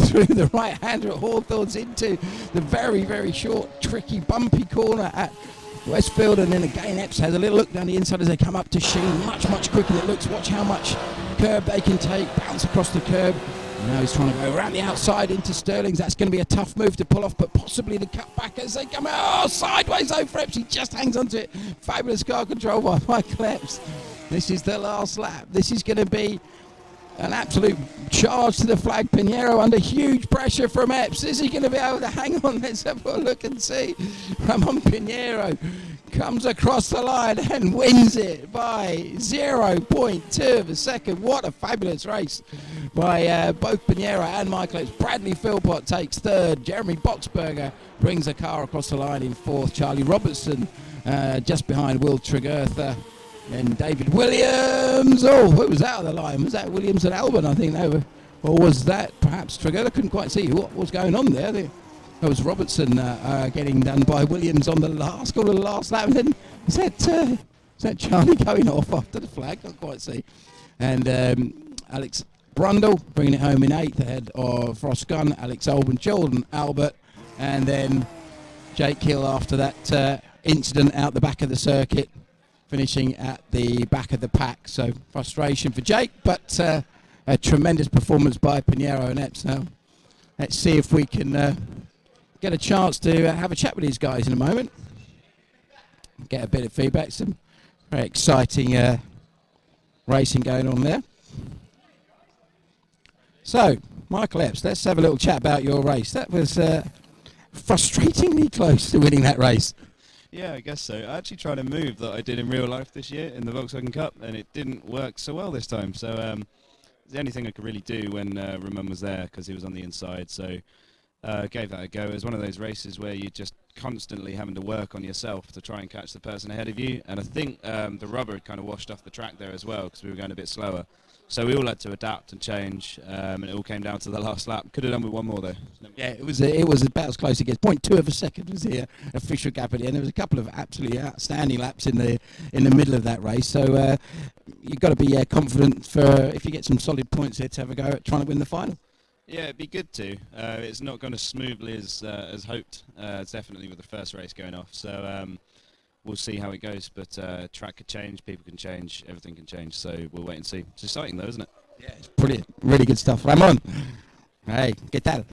S1: through the right-hander at Hawthorns into the very, very short, tricky, bumpy corner at Westfield, and then again Epps has a little look down the inside as they come up to Sheen, much quicker than it looks. Watch how much curb they can take, bounce across the curb. And now he's trying to go around the outside into Sterling's. That's going to be a tough move to pull off, but possibly the cut back as they come out. Oh, sideways over Epps, he just hangs onto it. Fabulous car control by Michael Epps. This is the last lap. This is going to be an absolute charge to the flag. Pinheiro under huge pressure from Epps. Is he going to be able to hang on? Let's have a look and see. Ramon Pinheiro comes across the line and wins it by 0.2 of a second. What a fabulous race by both Pinheiro and Michael Epps. Bradley Philpott takes third. Jeremy Boxberger brings the car across the line in fourth. Charlie Robertson just behind Will Tregurtha. And David Williams. Oh, who was out of the line? Was that Williams and Albon, I think they were? Or was that perhaps Tregurtha? I couldn't quite see what was going on there. That was Robertson getting done by Williams on the last lap. And then is that Charlie going off after the flag? Can't quite see. And Alex Brundle bringing it home in eighth ahead of Ross Gunn, Alex Albon, Jordan Albert, and then Jake Hill after that incident out the back of the circuit, finishing at the back of the pack. So frustration for Jake, but a tremendous performance by Pinheiro and Epps. Now let's see if we can get a chance to have a chat with these guys in a moment, get a bit of feedback. Some very exciting racing going on there. So Michael Epps, let's have a little chat about your race. That was frustratingly close to winning that race.
S6: Yeah, I guess so. I actually tried a move that I did in real life this year in the Volkswagen Cup, and it didn't work so well this time. So it's the only thing I could really do when Ramon was there, because he was on the inside. So gave that a go. It was one of those races where you're just constantly having to work on yourself to try and catch the person ahead of you. And I think the rubber had kind of washed off the track there as well, because we were going a bit slower. So we all had to adapt and change, and it all came down to the last lap. Could have done with one more though.
S1: Yeah, it was about as close as it gets. 0.2 of a second was the official gap at the end. There was a couple of absolutely outstanding laps in the middle of that race. So you've got to be confident for if you get some solid points here to have a go at trying to win the final.
S6: Yeah, it'd be good to. It's not gone as smoothly as hoped. Definitely with the first race going off. So we'll see how it goes. But track could change, people can change, everything can change. So we'll wait and see. It's exciting though, isn't it?
S1: Yeah, it's brilliant. Really good stuff. Ramon. Hey, ¿qué tal?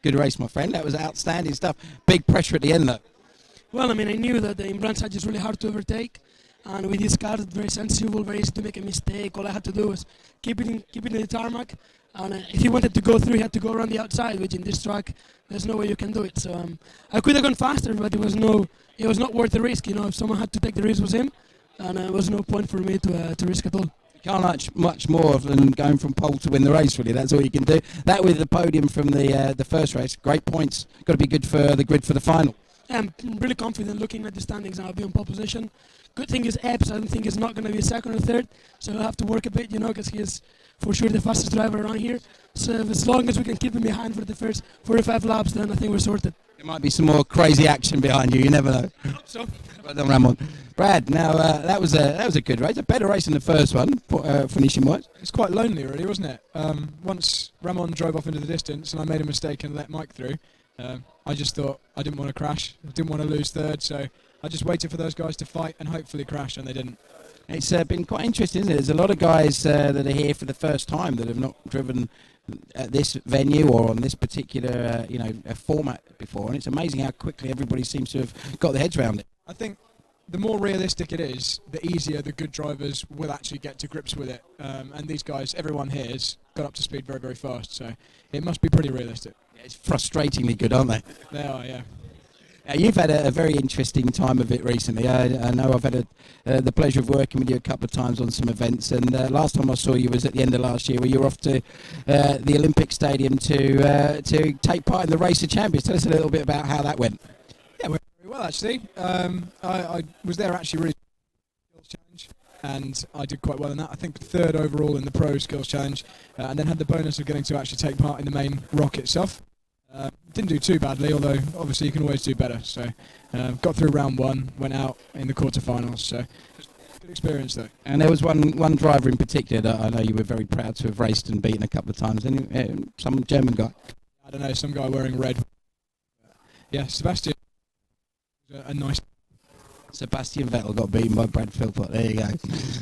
S1: Good race, my friend. That was outstanding stuff. Big pressure at the end though.
S5: Well, I mean, I knew that the inbound side is really hard to overtake, and with this car, it's very sensible, very easy to make a mistake. All I had to do was keep it in the tarmac, and if he wanted to go through, he had to go around the outside, which in this track, there's no way you can do it. So I could have gone faster, but it was not worth the risk. You know, if someone had to take the risk, it was him, and there was no point for me to risk at all.
S1: You can't much more than going from pole to win the race, really. That's all you can do. That with the podium from the first race, great points. Got to be good for the grid for the final.
S5: I'm really confident looking at the standings. I'll be in pole position. Good thing is Epps, I don't think he's not going to be second or third, so he'll have to work a bit, you know, because he is for sure the fastest driver around here. So as long as we can keep him behind for the first 45 laps, then I think we're sorted.
S1: There might be some more crazy action behind you. You never know.
S5: So,
S1: Well done, Ramon. Brad, now that was a good race, a better race than the first one, finishing wise.
S7: It's quite lonely, really, wasn't it? Once Ramon drove off into the distance and I made a mistake and let Mike through, I just thought I didn't want to crash, didn't want to lose third, so I just waited for those guys to fight and hopefully crash, and they didn't.
S1: It's been quite interesting, isn't it? There's a lot of guys that are here for the first time that have not driven at this venue or on this particular format before, and it's amazing how quickly everybody seems to have got their heads around it.
S7: I think the more realistic it is, the easier the good drivers will actually get to grips with it. And these guys, everyone here has got up to speed very, very fast, so it must be pretty realistic.
S1: Yeah, it's frustratingly good, aren't they?
S7: They are, yeah.
S1: You've had a very interesting time of it recently. I know I've had the pleasure of working with you a couple of times on some events, and last time I saw you was at the end of last year, where you were off to the Olympic Stadium to take part in the Race of Champions. Tell us a little bit about how that went.
S7: Yeah, went very well actually. I was there actually really skills challenge, and I did quite well in that. I think third overall in the pro skills challenge, and then had the bonus of getting to actually take part in the main rock itself. Didn't do too badly, although obviously you can always do better. So got through round one, went out in the quarterfinals. So good experience though.
S1: And there was one driver in particular that I know you were very proud to have raced and beaten a couple of times. Some German guy.
S7: I don't know, some guy wearing red. Yeah, Sebastian. A nice.
S1: Sebastian Vettel got beaten by Brad Philpott. There you go.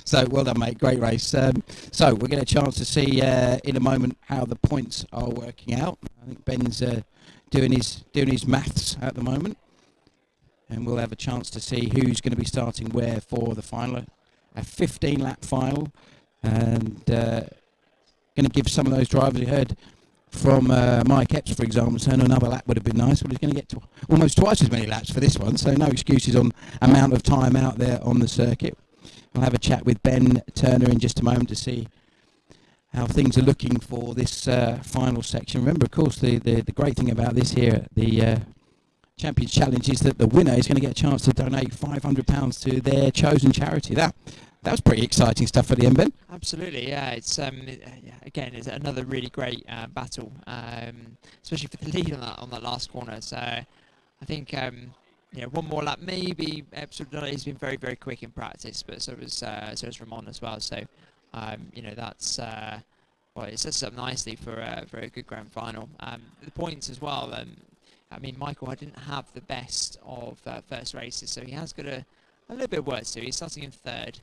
S1: So well done, mate. Great race. So we'll get a chance to see in a moment how the points are working out. I think Ben's doing his maths at the moment, and we'll have a chance to see who's going to be starting where for the final. A 15-lap final, and going to give some of those drivers. We heard from Mike Epps, for example, saying another lap would have been nice. Well, he's going to get almost twice as many laps for this one, so no excuses on amount of time out there on the circuit. I'll have a chat with Ben Turner in just a moment to see how things are looking for this final section. Remember, of course, the great thing about this here, the Champions Challenge, is that the winner is going to get a chance to donate £500 to their chosen charity. That was pretty exciting stuff at the end, Ben.
S2: Absolutely, yeah. It's again, it's another really great battle, especially for the lead on that last corner. So I think one more lap maybe. He's been very, very quick in practice, but so was Ramon as well. So that's it sets up nicely for a good grand final. The points as well. Michael didn't have the best of first races, so he has got a little bit of work to do. He's starting in third,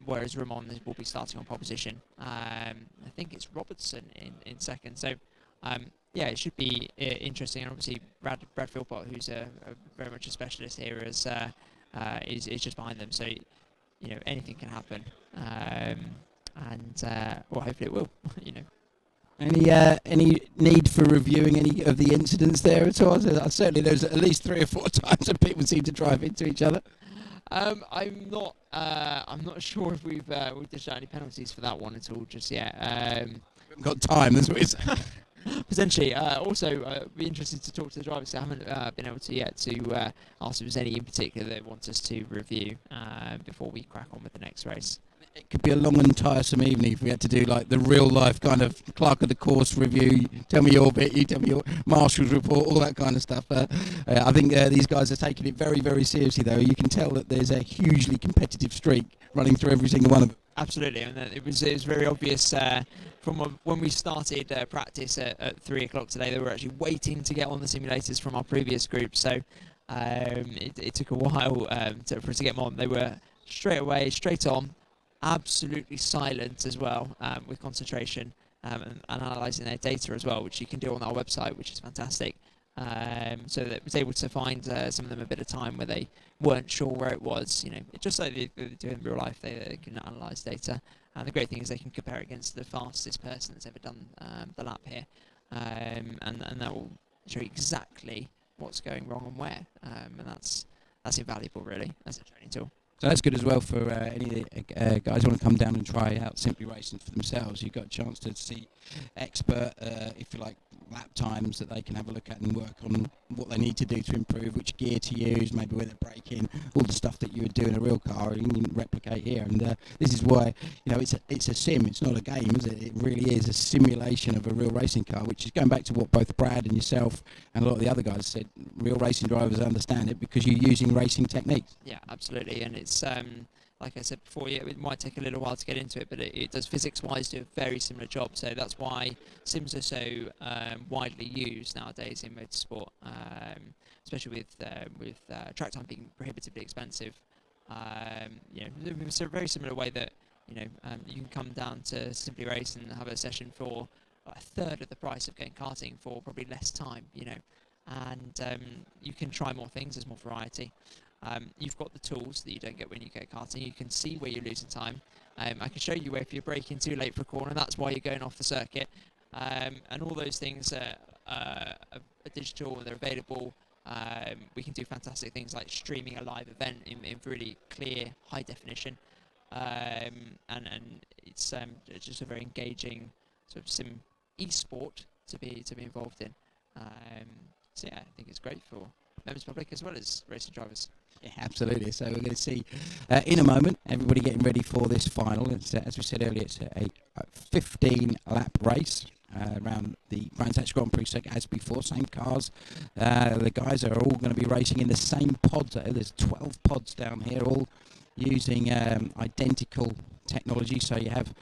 S2: whereas Ramon will be starting on pole position. I think it's Robertson in second. So, it should be interesting. And obviously, Brad Philpott, who's very much a specialist here, is just behind them. So, anything can happen. Hopefully it will.
S1: Any need for reviewing any of the incidents there at all? Certainly there's at least 3 or 4 times that people seem to drive into each other.
S2: I'm not sure if we've dished out any penalties for that one at all just yet.
S1: We haven't got time, that's what it's
S2: potentially. Also, I'd be interested to talk to the drivers. I haven't been able to yet to ask if there's any in particular they want us to review before we crack on with the next race.
S1: It could be a long and tiresome evening if we had to do like the real life kind of clerk of the course review. You tell me your bit, you tell me your marshal's report, all that kind of stuff. I think these guys are taking it very, very seriously, though. You can tell that there's a hugely competitive streak running through every single one of them.
S2: Absolutely, and it was very obvious from when we started practice at 3 o'clock today. They were actually waiting to get on the simulators from our previous group, so it took a while for us to get them on. They were straight on. Absolutely silent as well, with concentration and analysing their data as well, which you can do on our website, which is fantastic. So that was able to find some of them a bit of time where they weren't sure where it was. Just like they do in real life, they can analyse data. And the great thing is they can compare it against the fastest person that's ever done the lap here, and that will show you exactly what's going wrong and where. And that's invaluable, really, as a training tool.
S1: So that's good as well for any guys who want to come down and try out Simply Racing for themselves. You've got a chance to see expert, if you like, lap times that they can have a look at and work on what they need to do to improve, which gear to use, maybe where they're braking, all the stuff that you would do in a real car, you can replicate here. And this is why, it's a sim, it's not a game, is it? It really is a simulation of a real racing car, which is going back to what both Brad and yourself and a lot of the other guys said. Real racing drivers understand it because you're using racing techniques.
S2: Yeah, absolutely. And it's like I said before, it might take a little while to get into it, but it does physics-wise do a very similar job. So that's why sims are so widely used nowadays in motorsport, especially with track time being prohibitively expensive. It's a very similar way that you can come down to Simply Race and have a session for a third of the price of going karting for probably less time. And you can try more things. There's more variety. You've got the tools that you don't get when you go karting. You can see where you're losing time. I can show you if you're braking too late for a corner, that's why you're going off the circuit. And all those things are digital and they're available. We can do fantastic things like streaming a live event in really clear, high definition. And it's just a very engaging sort of sim e-sport to be involved in. So yeah, I think it's great for members of the public as well as racing drivers.
S1: Yeah, absolutely. So we're going to see in a moment everybody getting ready for this final. It's, as we said earlier, it's a 15-lap race around the Brands Hatch Grand Prix circuit as before. Same cars. The guys are all going to be racing in the same pods. There's 12 pods down here, all using identical technology. So you have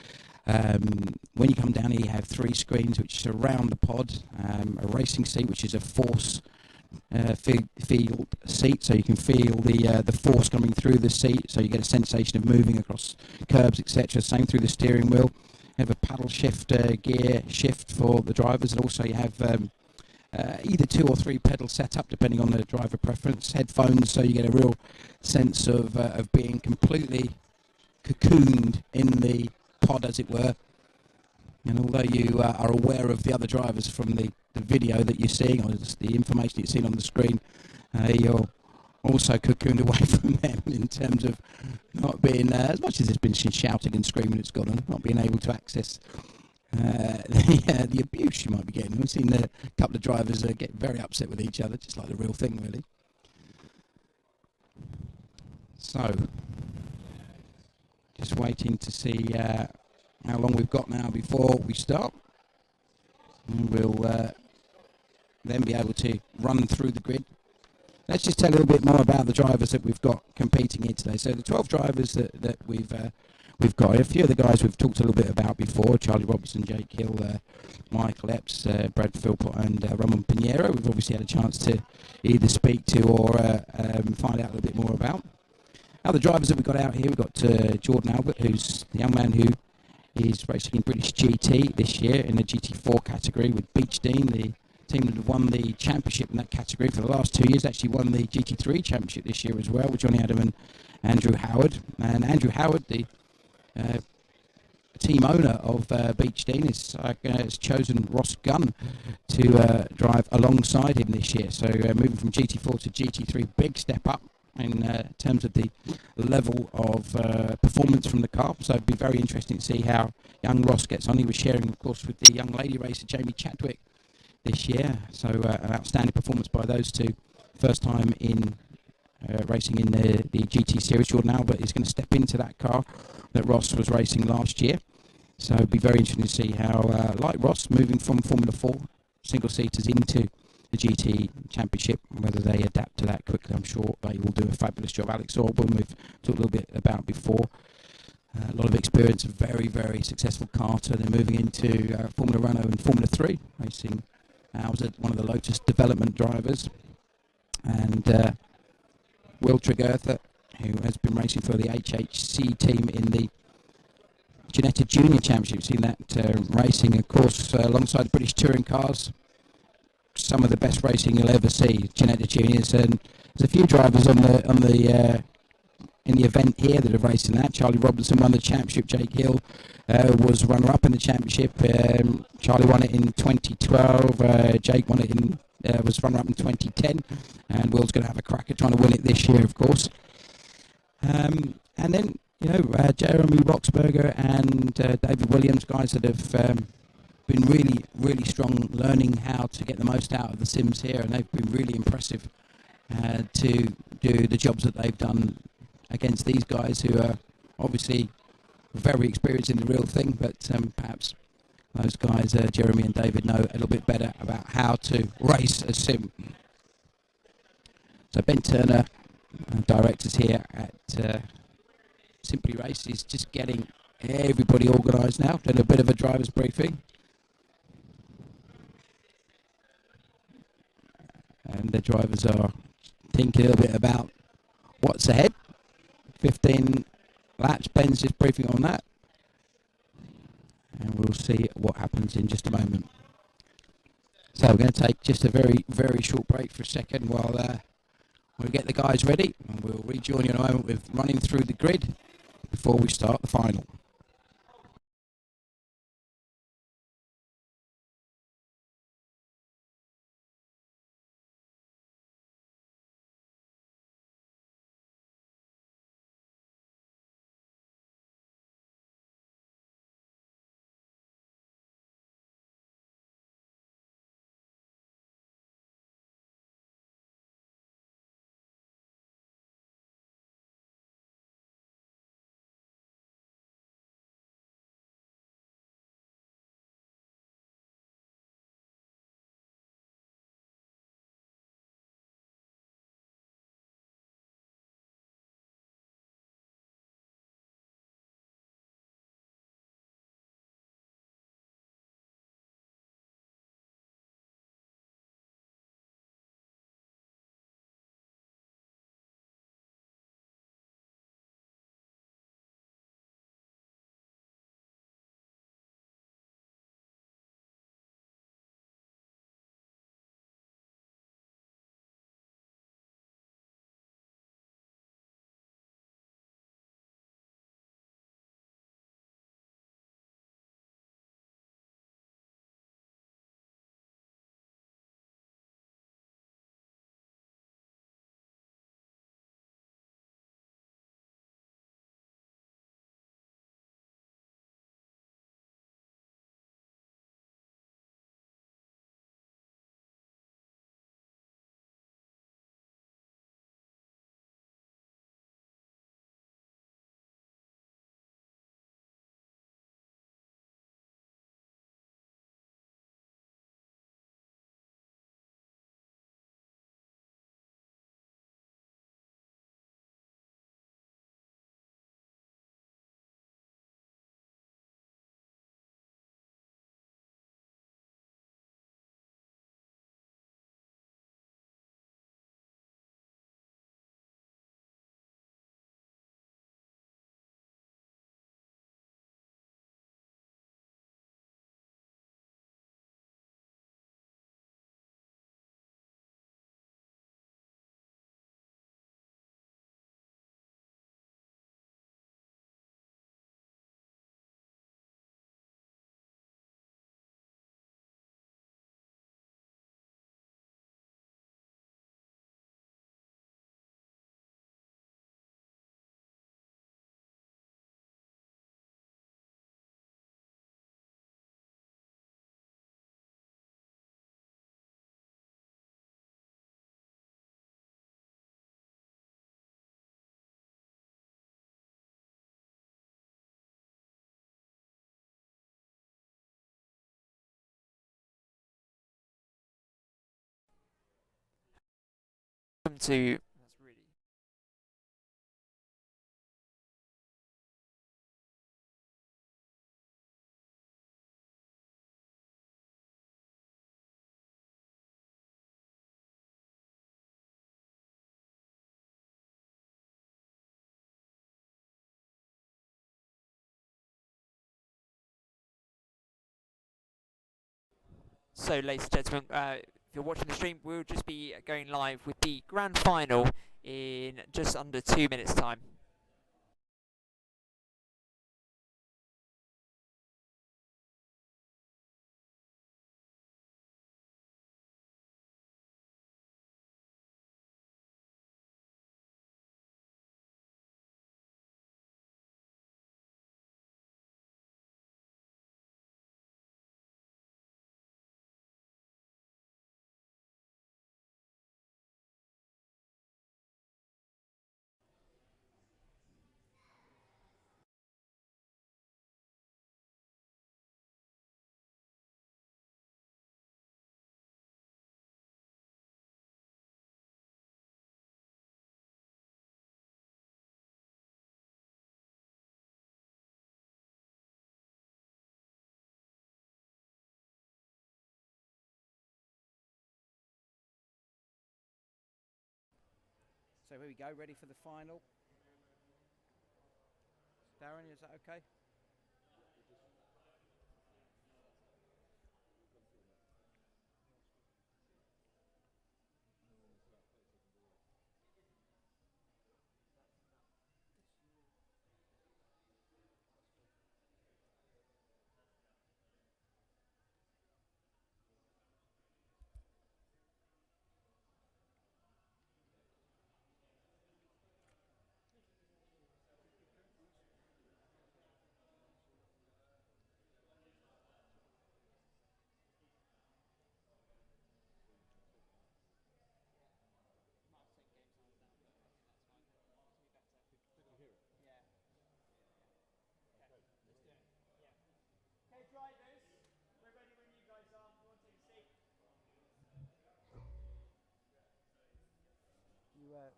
S1: when you come down here, you have 3 screens which surround the pod. A racing seat, which is a force field seat, so you can feel the force coming through the seat, so you get a sensation of moving across curbs, etc. Same through the steering wheel. You have a paddle shift, gear shift for the drivers, and also you have either 2 or 3 pedals set up depending on the driver preference. Headphones, so you get a real sense of being completely cocooned in the pod, as it were. And although you are aware of the other drivers from the video that you're seeing, or just the information that you're seeing on the screen, you're also cocooned away from them in terms of not being, as much as there's been shouting and screaming that's gone on, not being able to access the abuse you might be getting. We've seen a couple of drivers get very upset with each other, just like the real thing, really. So, just waiting to see how long we've got now before we start. And we'll then be able to run through the grid. Let's just tell a little bit more about the drivers that we've got competing here today. So the 12 drivers that we've got, a few of the guys we've talked a little bit about before: Charlie Robertson, Jake Hill, Michael Epps, Brad Philpott, and Ramon Pinheiro. We've obviously had a chance to either speak to or find out a little bit more about. Other drivers that we've got out here, we've got Jordan Albert, who's the young man who is racing in British GT this year in the GT4 category with Beach Dean, the team that have won the championship in that category for the last 2 years. Actually won the GT3 championship this year as well with Johnny Adam and Andrew Howard. And Andrew Howard, the team owner of Beach Dean, has chosen Ross Gunn to drive alongside him this year. So moving from GT4 to GT3, big step up in terms of the level of performance from the car. So it'd be very interesting to see how young Ross gets on. He was sharing, of course, with the young lady racer Jamie Chadwick this year. So an outstanding performance by those two. First time in racing in the GT series. Jordan Albert is going to step into that car that Ross was racing last year. So it'd be very interesting to see how, like Ross, moving from Formula 4 single-seaters into the GT Championship, whether they adapt to that quickly. I'm sure they will do a fabulous job. Alex Orban, we've talked a little bit about before. A lot of experience, a very, very successful karter. They're moving into Formula Renault and Formula 3 racing. I was one of the Lotus development drivers. And Will Tregertha, who has been racing for the HHC team in the Ginetta Junior Championship. You've seen that racing, of course, alongside the British touring cars. Some of the best racing you'll ever see, Ginetta Juniors, and there's a few drivers in the event here that have raced in that. Charlie Robinson won the championship. Jake Hill was runner-up in the championship. Charlie won it in 2012. Jake won it was runner-up in 2010, and Will's going to have a crack at trying to win it this year, of course. And then Jeremy Roxberger and David Williams, guys that have been really, really strong, learning how to get the most out of the sims here, and they've been really impressive to do the jobs that they've done against these guys who are obviously very experienced in the real thing, but perhaps those guys, Jeremy and David, know a little bit better about how to race a sim. So Ben Turner, directors here at Simply Race, is just getting everybody organised now, doing a bit of a driver's briefing. And the drivers are thinking a little bit about what's ahead. 15 laps, Ben's just briefing on that. And we'll see what happens in just a moment. So we're going to take just a very, very short break for a second while we get the guys ready. And we'll rejoin you in a moment with running through the grid before we start the final.
S2: Welcome to. That's really. So, ladies and gentlemen, if you're watching the stream, we'll just be going live with the grand final in just under 2 minutes' time.
S1: So here we go, ready for the final. Darren, is that okay?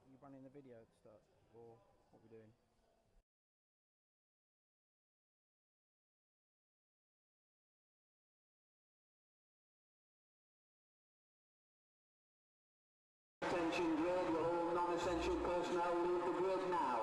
S1: You running the video at the start, or what we're doing?
S8: Attention grid, will all non-essential personnel leave the grid now?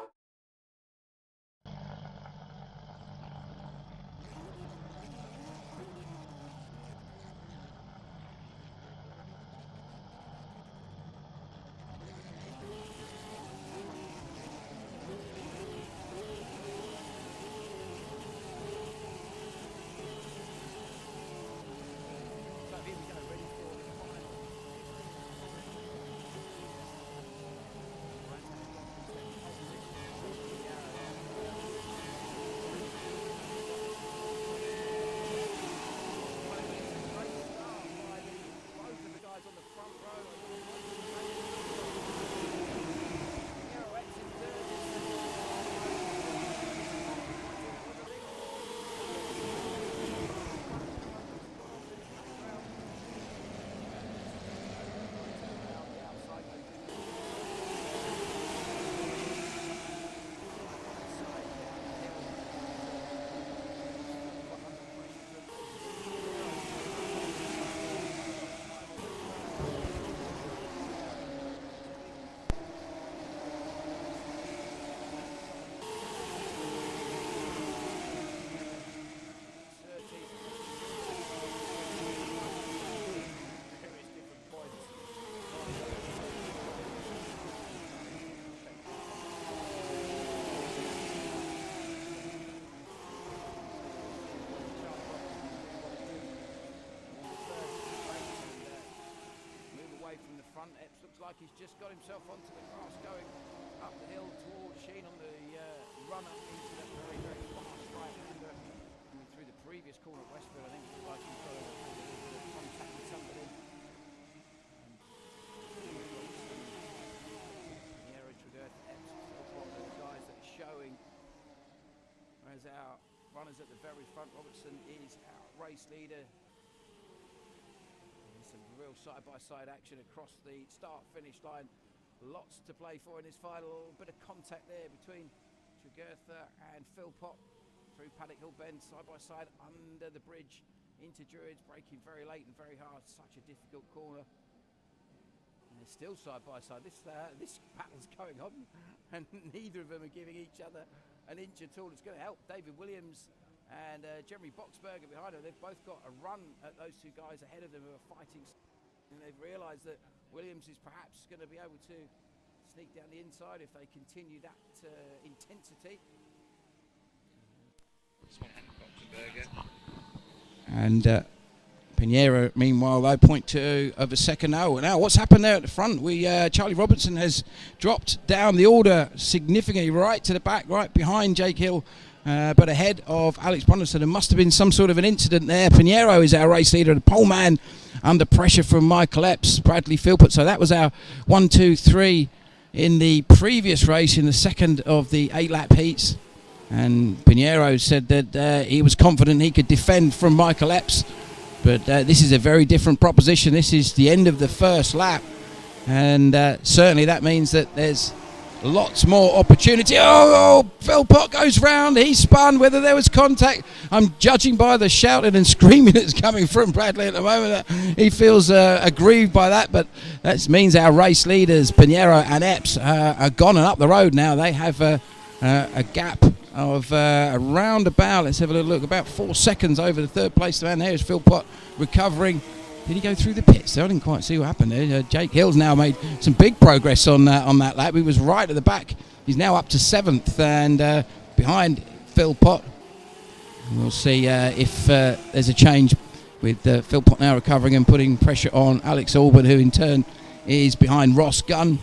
S1: So here we go, ready for the final. Both of the guys on the front row. From the front, it looks like he's just got himself onto the grass going up the hill towards Sheen on the run up into that very, very fast right-hander. Coming through the previous corner at Westfield, I think it looks like he's got a little bit of contact with somebody. The average with Earth one of the guys that is showing. Whereas our runners at the very front, Robertson is our race leader. Some real side-by-side action across the start-finish line Lots to play for in this final. Bit of contact there between Tregurtha and Philpott through Paddock Hill Bend, side by side under the bridge into Druids, braking very late and very hard. Such a difficult corner. And they're still side by side. This battle's going on, and neither of them are giving each other an inch at all. It's going to help David Williams and Jeremy Boxberger behind them. They've both got a run at those two guys ahead of them who are fighting. And they've realised that Williams is perhaps going to be able to sneak down the inside if they continue that intensity. And Pinheiro, meanwhile, though, 0.2 of a second. Oh, now what's happened there at the front? Charlie Robertson has dropped down the order significantly right to the back, right behind Jake Hill, but ahead of Alex Brunderson. There must have been some sort of an incident there. Pinheiro is our race leader, the pole man under pressure from Michael Epps, Bradley Philpott. So that was our 1, 2, 3 in the previous race, in the second of the 8-lap heats. And Pinheiro said that he was confident he could defend from Michael Epps. But this is a very different proposition. This is the end of the first lap. And certainly that means that there's lots more opportunity. Oh, Philpott goes round. He spun. Whether there was contact, I'm judging by the shouting and screaming that's coming from Bradley at the moment. He feels aggrieved by that. But that means our race leaders, Pinheiro and Epps, are gone and up the road now. They have a gap of around about, let's have a little look, about 4 seconds over the third place man. There's Philpott recovering. Did he go through the pits? I didn't quite see what happened there. Jake Hill's now made some big progress on that lap. He was right at the back. He's now up to 7th and behind Philpott. We'll see if there's a change with Philpott now recovering and putting pressure on Alex Alban, who in turn is behind Ross Gunn.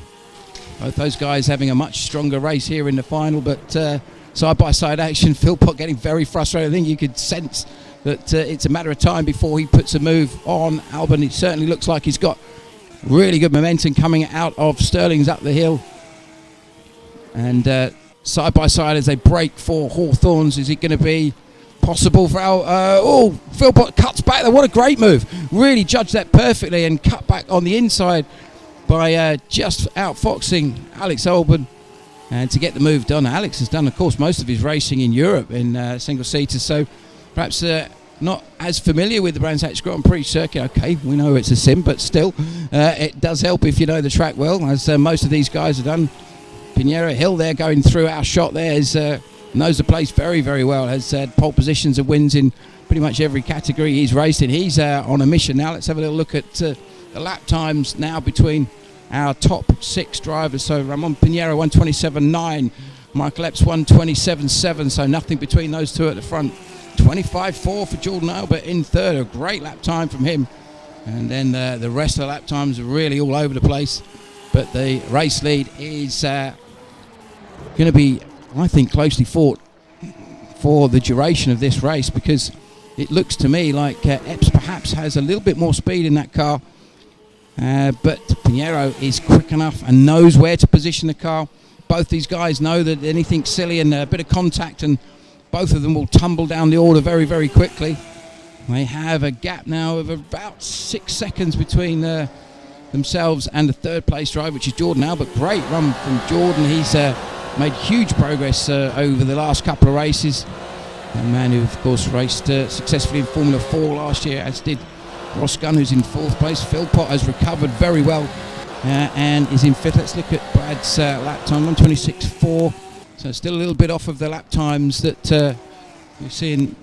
S1: Both those guys having a much stronger race here in the final, but side-by-side action. Philpott getting very frustrated. I think you could sense that it's a matter of time before he puts a move on Alban. It certainly looks like he's got really good momentum coming out of Stirling's up the hill. And side-by-side as they break for Hawthorns, is it going to be possible for Philpott cuts back there. What a great move. Really judged that perfectly and cut back on the inside by just outfoxing Alex Alban. And to get the move done, Alex has done, of course, most of his racing in Europe in single-seaters, so perhaps not as familiar with the Brands Hatch Grand Prix circuit. Okay, we know it's a sim, but still, it does help if you know the track well, as most of these guys have done. Pinheiro Hill there going through our shot there knows the place very, very well, has had pole positions and wins in pretty much every category he's raced in. He's on a mission now. Let's have a little look at the lap times now between our top 6 drivers. So Ramon Pinheiro 1:27.9, Michael Epps 1:27.7, so nothing between those two at the front. 25.4 for Jordan Albert in third, a great lap time from him. And then the rest of the lap times are really all over the place. But the race lead is going to be, I think, closely fought for the duration of this race, because it looks to me like Epps perhaps has a little bit more speed in that car. But Pinheiro is quick enough and knows where to position the car. Both these guys know that anything silly and a bit of contact, and both of them will tumble down the order very, very quickly. They have a gap now of about 6 seconds between themselves and the third place driver, which is Jordan Albert. Great run from Jordan. He's made huge progress over the last couple of races. A man who, of course, raced successfully in Formula 4 last year, as did Ross Gunn, who's in 4th place. Philpott has recovered very well and is in 5th. Let's look at Brad's lap time, 1:26.4. So still a little bit off of the lap times that we've seen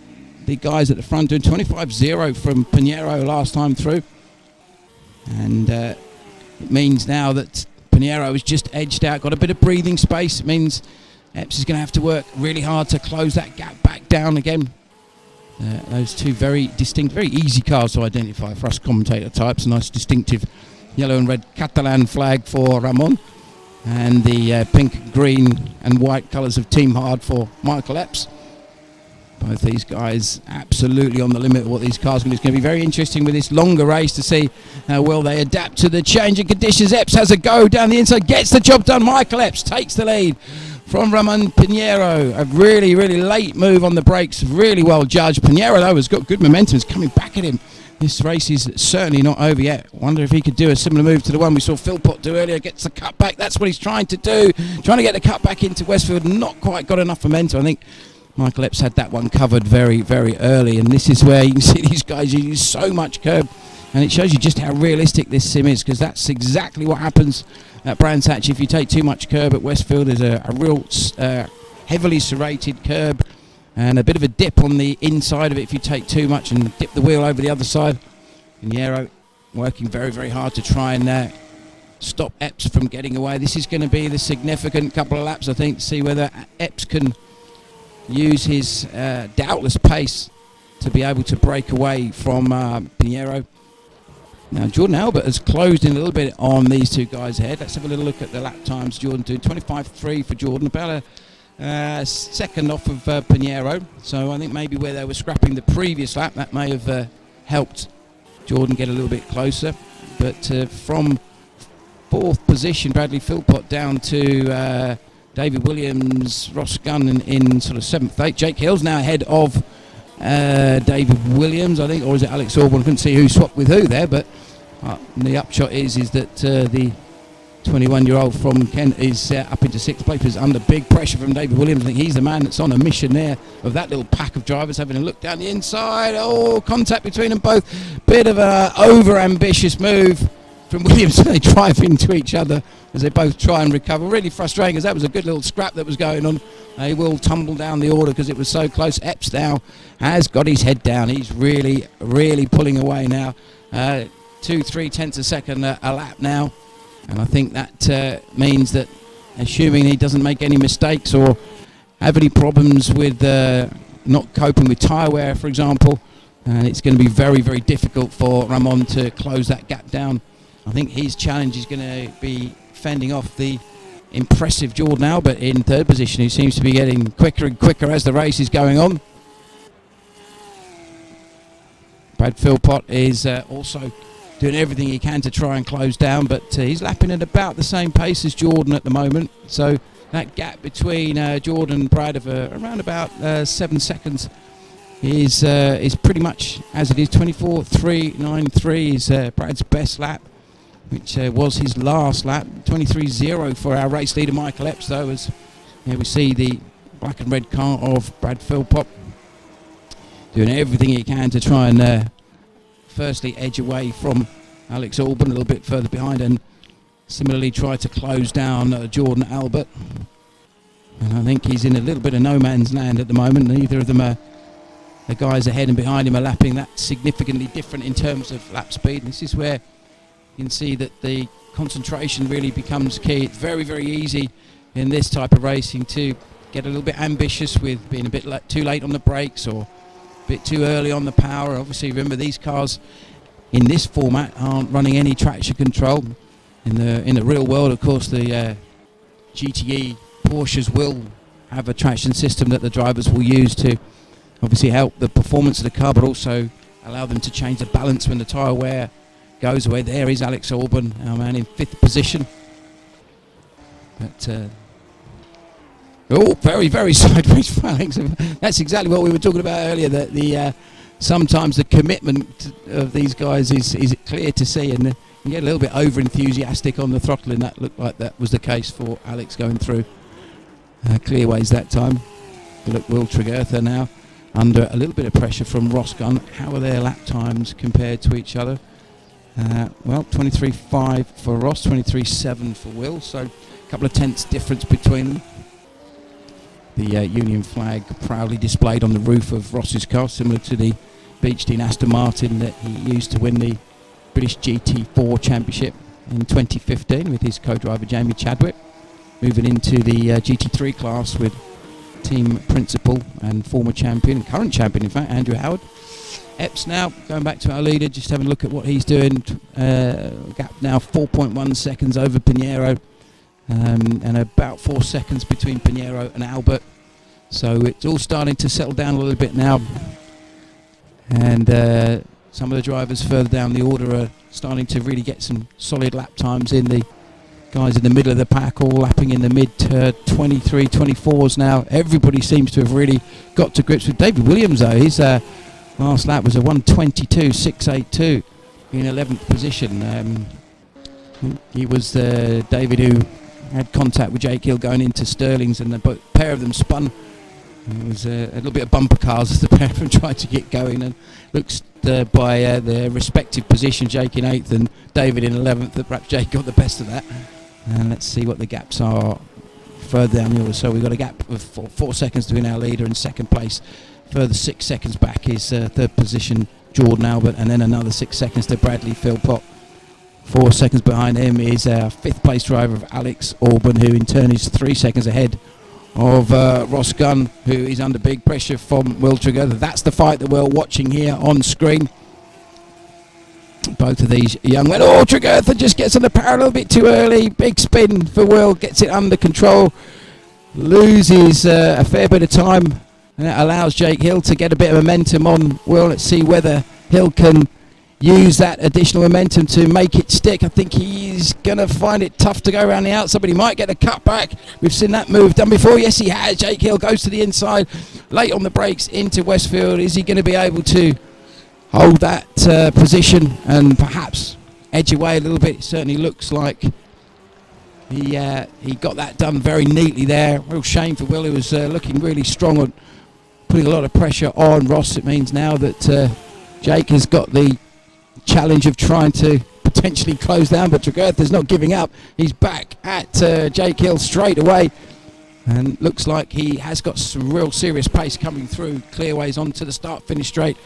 S1: the guys at the front doing. 25.0 from Pinheiro last time through. And it means now that Pinheiro has just edged out, got a bit of breathing space. It means Epps is going to have to work really hard to close that gap back down again. Those two very distinct, very easy cars to identify for us commentator types. A nice distinctive yellow and red Catalan flag for Ramon, and the pink, green and white colours of Team Hard for Michael Epps. Both these guys absolutely on the limit of what these cars are going to do. It's going to be very interesting with this longer race to see how well they adapt to the changing conditions. Epps has a go down the inside, gets the job done. Michael Epps takes the lead from Ramon Pinheiro. A really, really late move on the brakes, really well judged. Pinheiro, though, has got good momentum. He's coming back at him. This race is certainly not over yet. Wonder if he could do a similar move to the one we saw Philpott do earlier. Gets the cut back. That's what he's trying to do. Trying to get the cut back into Westfield. Not quite got enough momentum. I think Michael Epps had that one covered very, very early. And this is where you can see these guys use so much curb. And it shows you just how realistic this sim is, because that's exactly what happens at Brands Hatch. If you take too much curb at Westfield, there's a real heavily serrated curb. And a bit of a dip on the inside of it if you take too much and dip the wheel over the other side. Pinheiro working very, very hard to try and stop Epps from getting away. This is going to be the significant couple of laps, I think, to see whether Epps can use his doubtless pace to be able to break away from Pinheiro. Now, Jordan Albert has closed in a little bit on these two guys ahead. Let's have a little look at the lap times. Jordan doing 25.3 for Jordan, about a second off of Pinheiro. So I think maybe where they were scrapping the previous lap, that may have helped Jordan get a little bit closer. But from fourth position, Bradley Philpott down to David Williams, Ross Gunn in sort of 7th, 8th. Jake Hill's now ahead of David Williams, I think, or is it Alex Orban? I couldn't see who swapped with who there, but the upshot is that the 21-year-old from Kent is up into 6th place. He's under big pressure from David Williams. I think he's the man that's on a mission there of that little pack of drivers having a look down the inside. Oh, contact between them both. Bit of a over-ambitious move from Williams. They drive into each other as they both try and recover. Really frustrating, as that was a good little scrap that was going on. They will tumble down the order because it was so close. Epps now has got his head down. He's really, really pulling away now. 2-3 tenths a second a lap now. And I think that means that, assuming he doesn't make any mistakes or have any problems with not coping with tyre wear, for example, and it's going to be very, very difficult for Ramon to close that gap down. I think his challenge is going to be fending off the impressive Jordan Albert in third position, who seems to be getting quicker and quicker as the race is going on. Brad Philpott is also doing everything he can to try and close down, but he's lapping at about the same pace as Jordan at the moment. So that gap between Jordan and Brad of around about 7 seconds is pretty much as it is. 24.393 is Brad's best lap, which was his last lap. 23.0 for our race leader Michael Epps, though, as we see the black and red car of Brad Philpott doing everything he can to try and firstly edge away from Alex Orban a little bit further behind, and similarly try to close down Jordan Albert. And I think he's in a little bit of no man's land at the moment. Neither of them are, the guys ahead and behind him are lapping that significantly different in terms of lap speed. And this is where you can see that the concentration really becomes key. It's very, very easy in this type of racing to get a little bit ambitious with being a bit too late on the brakes or a bit too early on the power. Obviously, remember, these cars in this format aren't running any traction control. In the real world, of course, the GTE Porsches will have a traction system that the drivers will use to obviously help the performance of the car, but also allow them to change the balance when the tyre wear goes away. There is Alex Orban, our man, in 5th position. But very, very sideways for Alex. That's exactly what we were talking about earlier, that sometimes the commitment of these guys is clear to see, and you get a little bit over enthusiastic on the throttle, and that looked like that was the case for Alex going through clearways that time. Look, Will Tregertha now under a little bit of pressure from Ross Gunn. How are their lap times compared to each other? Well, 23.5 for Ross, 23.7 for Will, so a couple of tenths difference between them. The Union flag proudly displayed on the roof of Ross's car, similar to the Beechdean Aston Martin that he used to win the British GT4 Championship in 2015 with his co-driver Jamie Chadwick. Moving into the GT3 class with team principal and former champion, current champion in fact, Andrew Howard. Epps now, going back to our leader, just having a look at what he's doing. Gap now 4.1 seconds over Pinheiro. And about 4 seconds between Pinheiro and Albert. So it's all starting to settle down a little bit now. And some of the drivers further down the order are starting to really get some solid lap times in. The guys in the middle of the pack all lapping in the mid 23, 24s now. Everybody seems to have really got to grips with David Williams, though. He's Last lap was a 1:22.682 in 11th position. It was David who had contact with Jake Hill going into Sterling's, and the pair of them spun. It was a little bit of bumper cars as the pair of them tried to get going, and looks by their respective positions, Jake in 8th and David in 11th, that perhaps Jake got the best of that. And let's see what the gaps are further down the order. So we've got a gap of 4 seconds between our leader and second place. Further 6 seconds back is third position Jordan Albert, and then another 6 seconds to Bradley Philpott. 4 seconds behind him is our 5th place driver of Alex Auburn, who in turn is 3 seconds ahead of Ross Gunn, who is under big pressure from Will Tregether. That's the fight that we're watching here on screen. Both of these young men. Oh, Tregether just gets on the power a little bit too early. Big spin for Will, gets it under control. Loses a fair bit of time, and it allows Jake Hill to get a bit of momentum on Will. Let's see whether Hill can use that additional momentum to make it stick. I think he's going to find it tough to go around the outside, but he might get a cut back. We've seen that move done before. Yes, he has. Jake Hill goes to the inside, late on the brakes into Westfield. Is he going to be able to hold that position and perhaps edge away a little bit? It certainly looks like he got that done very neatly there. Real shame for Will, who was looking really strong on putting a lot of pressure on Ross. It means now that Jake has got the challenge of trying to potentially close down, but Tregether's not giving up. He's back at Jake Hill straight away, and looks like he has got some real serious pace coming through clearways onto the start-finish straight,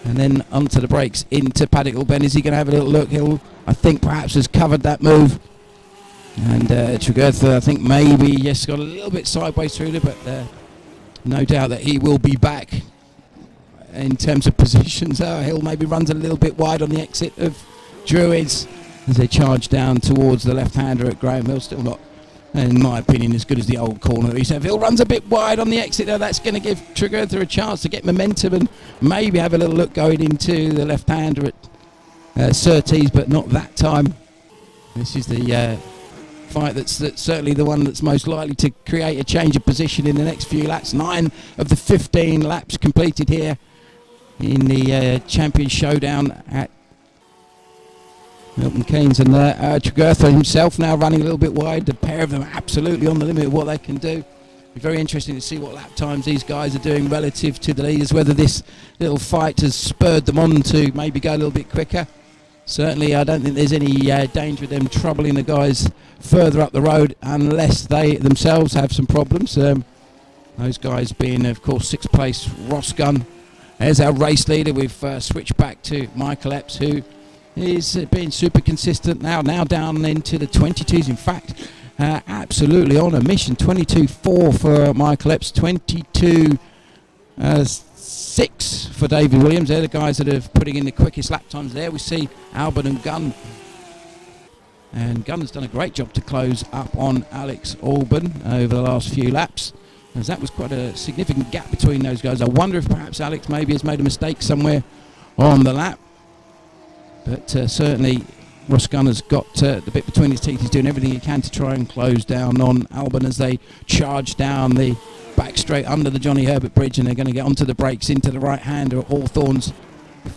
S1: and then onto the brakes into Paddock Hill Bend. Is he going to have a little look? Hill, I think, perhaps has covered that move, and Tregether, I think, maybe yes, got a little bit sideways through there, but no doubt that he will be back. In terms of positions, Hill maybe runs a little bit wide on the exit of Druids as they charge down towards the left-hander at Graham Hill. Still not, in my opinion, as good as the old corner that he said. Hill runs a bit wide on the exit there. That's going to give Tregether a chance to get momentum and maybe have a little look going into the left-hander at Surtees, but not that time. This is the fight that's certainly the one that's most likely to create a change of position in the next few laps. 9 of the 15 laps completed here in the Champions Showdown at Milton Keynes, and Tregether himself now running a little bit wide. The pair of them are absolutely on the limit of what they can do. Be very interesting to see what lap times these guys are doing relative to the leaders, whether this little fight has spurred them on to maybe go a little bit quicker. Certainly I don't think there's any danger of them troubling the guys further up the road unless they themselves have some problems. Those guys being, of course, 6th place Ross Gunn as our race leader. We've switched back to Michael Epps, who is being super consistent now down into the 22s. In fact, absolutely on a mission. 22.4 for Michael Epps, 22.6 for David Williams. They're the guys that are putting in the quickest lap times there. We see Albert and Gunn. And Gunn has done a great job to close up on Alex Auburn over the last few laps, as that was quite a significant gap between those guys. I wonder if perhaps Alex maybe has made a mistake somewhere on the lap. But certainly Ross Gunn has got the bit between his teeth. He's doing everything he can to try and close down on Albon as they charge down the back straight under the Johnny Herbert Bridge, and they're going to get onto the brakes into the right-hander at Hawthorne's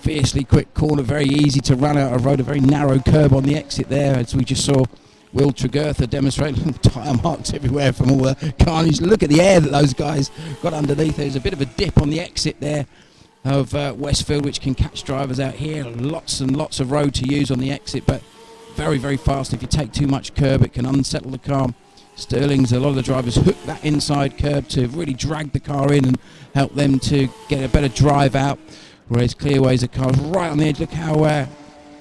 S1: fiercely quick corner. Very easy to run out of road, a very narrow curb on the exit there, as we just saw Will Tregether demonstrating tyre marks everywhere from all the carnage. Look at the air that those guys got underneath. There's a bit of a dip on the exit there of Westfield, which can catch drivers out here. Lots and lots of road to use on the exit, but very, very fast. If you take too much curb, it can unsettle the car. Sterling's, a lot of the drivers hook that inside curb to really drag the car in and help them to get a better drive out, whereas Clearways are cars right on the edge. Look how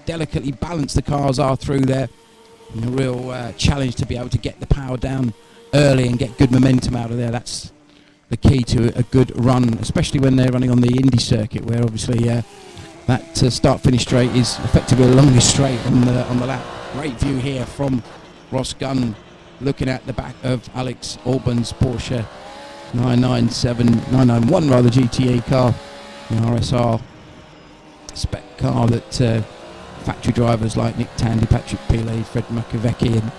S1: delicately balanced the cars are through there. And a real challenge to be able to get the power down early and get good momentum out of there. That's the key to a good run, especially when they're running on the Indy circuit, where obviously that start-finish straight is effectively the longest straight on the lap. Great view here from Ross Gunn, looking at the back of Alex Auburn's Porsche 991 rather GTE car, an RSR spec car that factory drivers like Nick Tandy, Patrick Pillay, Fred McAvecchi and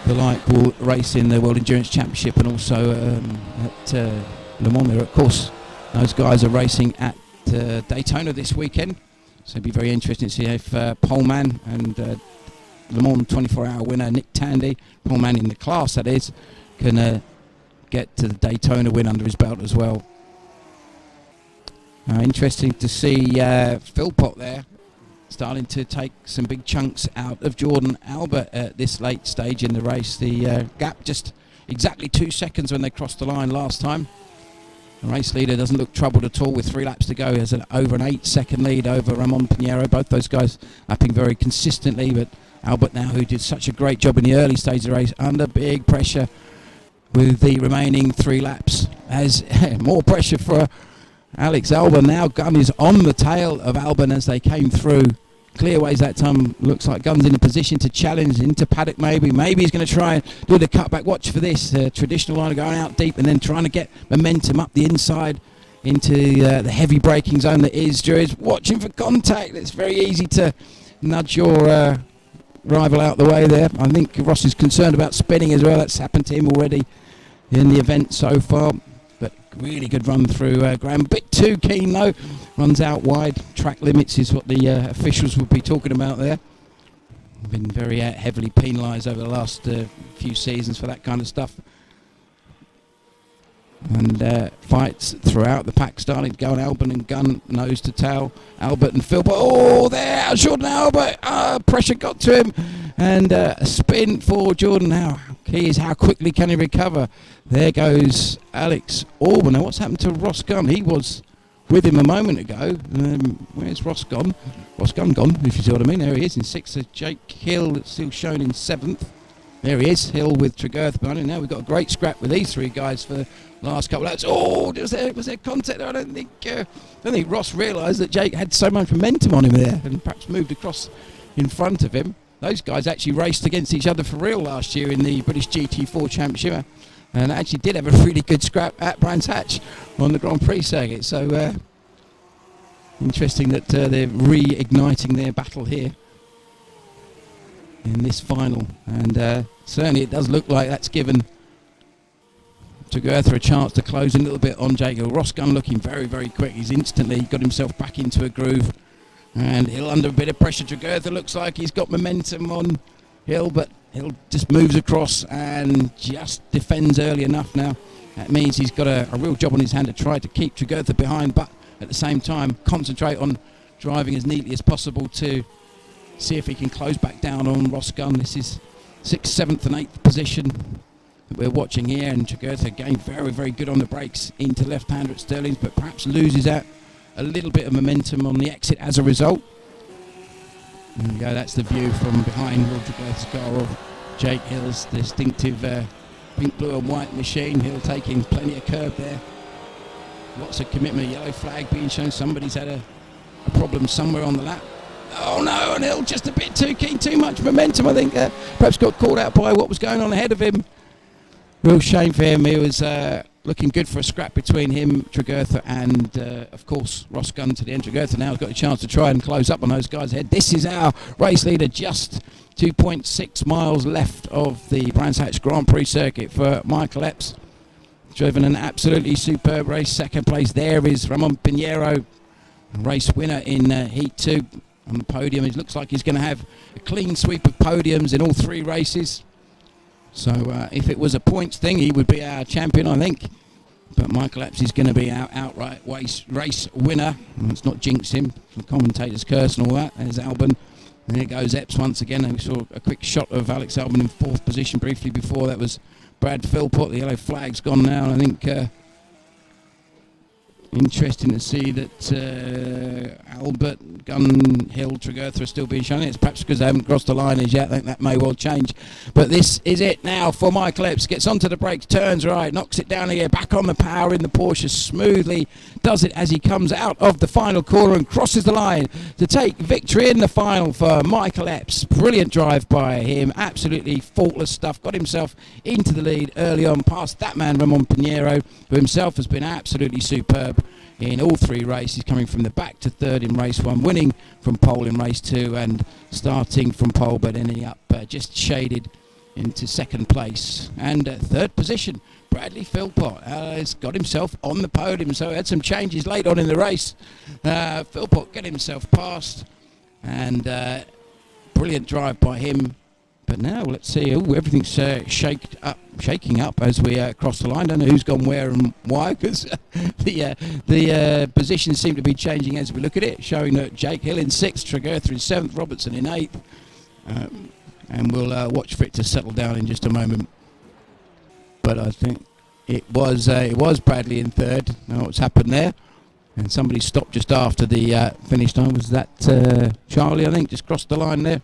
S1: the like will race in the World Endurance Championship, and also at Le Mans there. Of course, those guys are racing at Daytona this weekend. So it'll be very interesting to see if Poleman and Le Mans 24-hour winner Nick Tandy, Poleman in the class that is, can get to the Daytona win under his belt as well. Interesting to see Philpott there starting to take some big chunks out of Jordan Albert at this late stage in the race. The gap just exactly 2 seconds when they crossed the line last time. The race leader doesn't look troubled at all with 3 laps to go. He has over an 8-second lead over Ramon Pinheiro. Both those guys lapping very consistently, but Albert now, who did such a great job in the early stage of the race, under big pressure with the remaining 3 laps, has more pressure for Alex Albon. Now Gunn is on the tail of Albon as they came through clearways that time. Looks like Gunn's in a position to challenge into paddock. Maybe he's going to try and do the cutback. Watch for this traditional line of going out deep and then trying to get momentum up the inside into the heavy braking zone that is. Drew's watching for contact. It's very easy to nudge your rival out the way there. I think Ross is concerned about spinning as well. That's happened to him already in the event so far. But really good run through Graham. Bit too keen though. Runs out wide. Track limits is what the officials would be talking about there. Been very heavily penalised over the last few seasons for that kind of stuff. And fights throughout the pack starting to go on. Albon and Gunn nose to tail. Albert and Philpott. Oh, there! Jordan Albert. Pressure got to him. And a spin for Jordan now. Key is how quickly can he recover. There goes Alex Albon. Now what's happened to Ross Gunn? He was with him a moment ago. Where's Ross gone? Ross Gunn gone, if you see what I mean. There he is in 6th. Jake Hill still shown in 7th. There he is, Hill with Tregurth behind him. Now we've got a great scrap with these 3 guys for the last couple of laps. Oh, was there contact there? I don't think Ross realised that Jake had so much momentum on him there and perhaps moved across in front of him. Those guys actually raced against each other for real last year in the British GT4 Championship and actually did have a really good scrap at Brands Hatch on the Grand Prix circuit. So interesting that they're reigniting their battle here in this final, and certainly it does look like that's given Tregurth a chance to close a little bit on Jake Hill. Ross Gunn looking very, very quick. He's instantly got himself back into a groove, and Hill under a bit of pressure. Tregurth looks like he's got momentum on Hill, but Hill just moves across and just defends early enough now. That means he's got a real job on his hand to try to keep Tregurth behind, but at the same time concentrate on driving as neatly as possible to see if he can close back down on Ross Gunn. This is 6th, 7th and 8th position that we're watching here, and Tregurth again very, very good on the brakes into left-hander at Sterling's, but perhaps loses out a little bit of momentum on the exit as a result. There we go, that's the view from behind Will Tregurth's car of Jake Hill's distinctive pink, blue and white machine. Hill taking plenty of curb there. Lots of commitment, a yellow flag being shown. Somebody's had a problem somewhere on the lap. Oh no, and Hill just a bit too keen, too much momentum. I think perhaps got caught out by what was going on ahead of him. Real shame for him. He was looking good for a scrap between him, Tregurth, and of course Ross Gunn to the end. Tregurth now has got a chance to try and close up on those guys ahead. This is our race leader, just 2.6 miles left of the Brands Hatch Grand Prix circuit for Michael Epps. Driven an absolutely superb race. 2nd place there is Ramon Pinheiro, race winner in Heat 2 on the podium. It looks like he's going to have a clean sweep of podiums in all 3 races. So if it was a points thing, he would be our champion, I think. But Michael Epps is going to be our outright race winner. Let's not jinx him. The commentator's curse and all that. There's Albon. And here goes Epps once again. And we saw a quick shot of Alex Albon in 4th position briefly before. That was Brad Philpott. The yellow flag's gone now. And I think interesting to see that Albert, Gunn, Hill, Tregurth are still being shown. It's perhaps because they haven't crossed the line as yet. I think that may well change. But this is it now for Michael Epps. Gets onto the brakes, turns right, knocks it down again, back on the power in the Porsche smoothly. Does it as he comes out of the final corner and crosses the line to take victory in the final for Michael Epps. Brilliant drive by him. Absolutely faultless stuff. Got himself into the lead early on past that man, Ramon Pinheiro, who himself has been absolutely superb in all 3 races, coming from the back to 3rd in race 1, winning from pole in race 2 and starting from pole but ending up just shaded into 2nd place and 3rd position Bradley Philpott has got himself on the podium, so he had some changes late on in the race. Philpott got himself past, and brilliant drive by him. But now let's see. Everything's shaking up as we cross the line. Don't know who's gone where and why, because the positions seem to be changing as we look at it, showing that Jake Hill in 6th, Tregurtha in 7th, Robertson in 8th. And we'll watch for it to settle down in just a moment. But I think it was Bradley in 3rd. Now what's happened there? And somebody stopped just after the finish line. Was that Charlie, I think, just crossed the line there?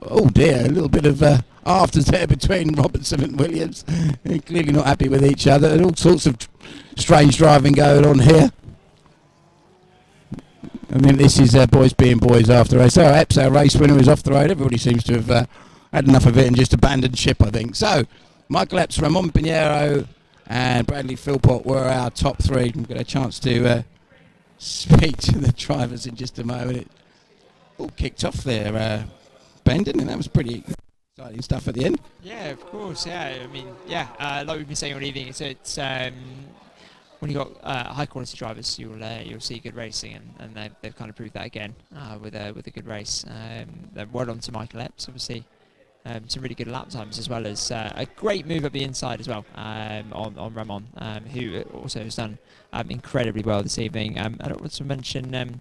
S1: Oh dear, a little bit of afters there between Robertson and Williams. They're clearly not happy with each other. And all sorts of strange driving going on here. I mean, this is boys being boys after race. So Epps, our race winner, is off the road. Everybody seems to have had enough of it and just abandoned ship, I think. So Michael Epps, Ramon Pinheiro and Bradley Philpott were our top 3. We'll get a chance to speak to the drivers in just a moment. It all kicked off there, Ben, didn't it? That was pretty exciting stuff at the end.
S2: Yeah, of course. Yeah, I mean, like we've been saying all evening, it's when you've got high quality drivers, you'll see good racing, and they've kind of proved that again with a good race. Well done to Michael Epps, obviously. Some really good lap times, as well as a great move up the inside as well on Ramon, who also has done incredibly well this evening. I don't want to mention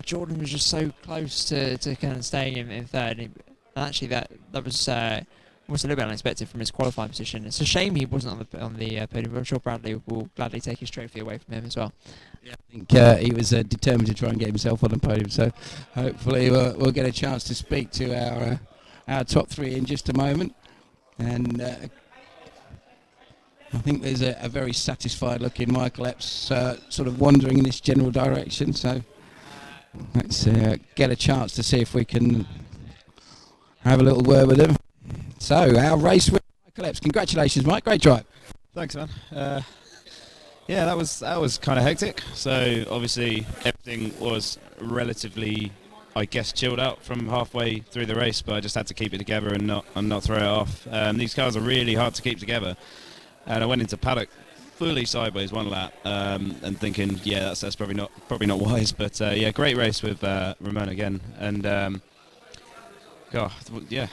S2: Jordan was just so close to kind of staying in 3rd, and actually that was almost a little bit unexpected from his qualifying position. It's a shame he wasn't on the podium, but I'm sure Bradley will gladly take his trophy away from him as well.
S1: Yeah, I think he was determined to try and get himself on the podium, so hopefully we'll get a chance to speak to our top 3 in just a moment. And I think there's a very satisfied looking Michael Epps sort of wandering in this general direction, so let's get a chance to see if we can have a little word with him. So our race with Michael Epps. Congratulations, Mike. Great drive.
S6: Thanks, man. Yeah, that was kind of hectic. So obviously everything was relatively, I guess, chilled out from halfway through the race, but I just had to keep it together and not throw it off. These cars are really hard to keep together, and I went into paddock fully sideways one lap, and thinking, yeah, that's probably not wise. But yeah, great race with Ramon again, and God, yeah,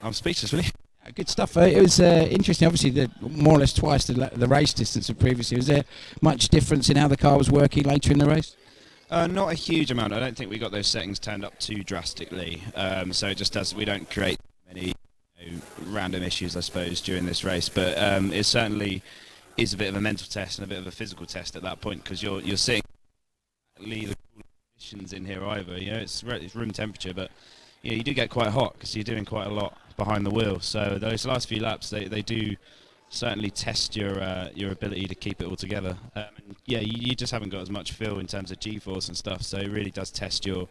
S6: I'm speechless really.
S1: Good stuff. It was interesting. Obviously, more or less twice the race distance of previously. Was there much difference in how the car was working later in the race?
S6: Not a huge amount. I don't think we got those settings turned up too drastically. So it just does. We don't create many random issues, I suppose, during this race. But it certainly is a bit of a mental test and a bit of a physical test at that point, because you're sitting the conditions in here either. You know, it's room temperature, but you do get quite hot because you're doing quite a lot behind the wheel. So those last few laps, they do certainly test your ability to keep it all together. And yeah, you just haven't got as much feel in terms of G-force and stuff, so it really does test your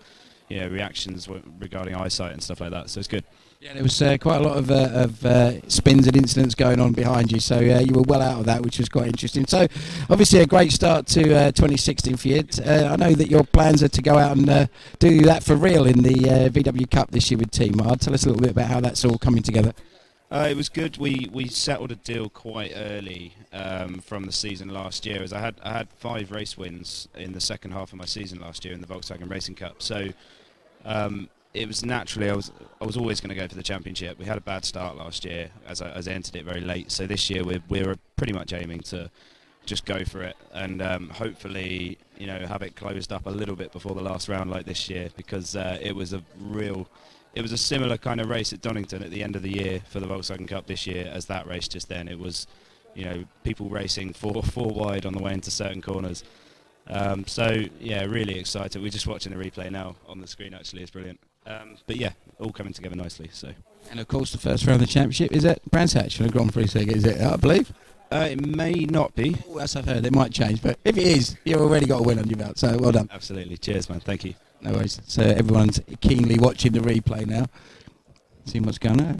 S6: reactions regarding eyesight and stuff like that. So it's good.
S1: Yeah, there was quite a lot of spins and incidents going on behind you, so you were well out of that, which was quite interesting. So obviously a great start to 2016 for you. I know that your plans are to go out and do that for real in the VW Cup this year with Team Ard. Tell us a little bit about how that's all coming together.
S6: It was good. We settled a deal quite early from the season last year, as I had 5 race wins in the second half of my season last year in the Volkswagen Racing Cup. So it was naturally I was always going to go for the championship. We had a bad start last year as I entered it very late. So this year we were pretty much aiming to just go for it and hopefully have it closed up a little bit before the last round like this year, because it was a similar kind of race at Donington at the end of the year for the Volkswagen Cup this year as that race just then. It was, people racing four wide on the way into certain corners. So yeah, really excited. We're just watching the replay now on the screen. Actually, it's brilliant. But yeah, all coming together nicely. So.
S1: And of course, the first round of the championship is at Brands Hatch on a Grand Prix circuit, is it? I believe.
S6: It may not be.
S1: Oh, as I've heard, it might change, but if it is, you've already got a win on your belt. So well done.
S6: Absolutely. Cheers, man. Thank you.
S1: No worries. So everyone's keenly watching the replay now, seeing what's going on.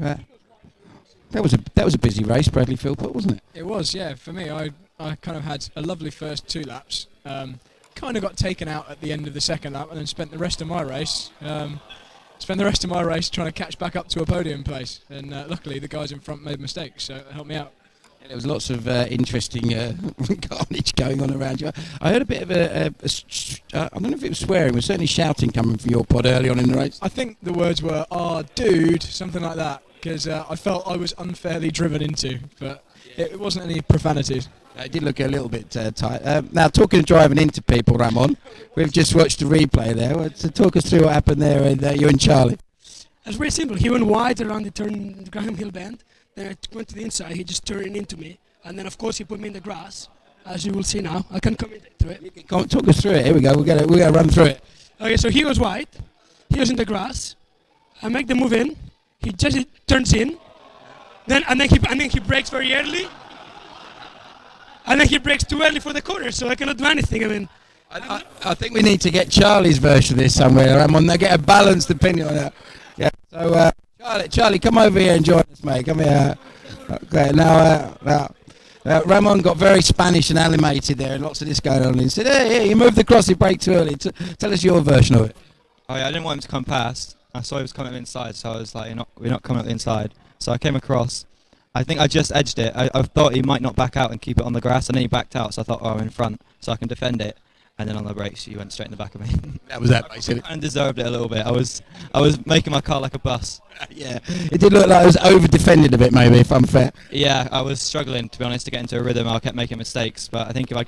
S1: That was a busy race, Bradley Philpott, wasn't it?
S7: It was, yeah. For me, I kind of had a lovely first 2 laps. Kind of got taken out at the end of the second lap, and then spent the rest of my race trying to catch back up to a podium place. And luckily, the guys in front made mistakes, so it helped me out.
S1: There was lots of interesting carnage going on around you. I heard a bit of I don't know if it was swearing, but certainly shouting coming from your pod early on in the race.
S7: I think the words were, dude," something like that, because I felt I was unfairly driven into, but it wasn't any profanities.
S1: It did look a little bit tight. Now, talking of driving into people, Ramon, we've just watched the replay there. So talk us through what happened there with you and Charlie.
S5: It's very simple. He went wide around the turn, the Graham Hill bend. Then I went to the inside. He just turned into me, and then of course he put me in the grass, as you will see now. I can comment to it.
S1: Talk us through it. Here we go. We're gonna run through it.
S5: Okay, so he was wide. He was in the grass. I make the move in. He turns in. Then he brakes very early. And then he brakes too early for the corner, so I cannot do anything. I mean,
S1: I think we need to get Charlie's version of this somewhere. Ramon, they get a balanced opinion on it. Yeah. So. Charlie, come over here and join us, mate. Come here. Okay, now, Ramon got very Spanish and animated there, and lots of this going on. He said, hey, you moved across, you braked too early. Tell us your version of it.
S3: Oh yeah, I didn't want him to come past. I saw he was coming inside, so I was like, we're not coming up the inside. So I came across. I think I just edged it. I thought he might not back out and keep it on the grass, and then he backed out, so I thought, I'm in front, so I can defend it. And then on the brakes, he went straight in the back of me.
S1: That was that, basically.
S3: And deserved it a little bit. I was making my car like a bus.
S1: Yeah, it did look like it was over-defended a bit, maybe, if I'm fair.
S3: Yeah, I was struggling, to be honest, to get into a rhythm. I kept making mistakes, but I think if I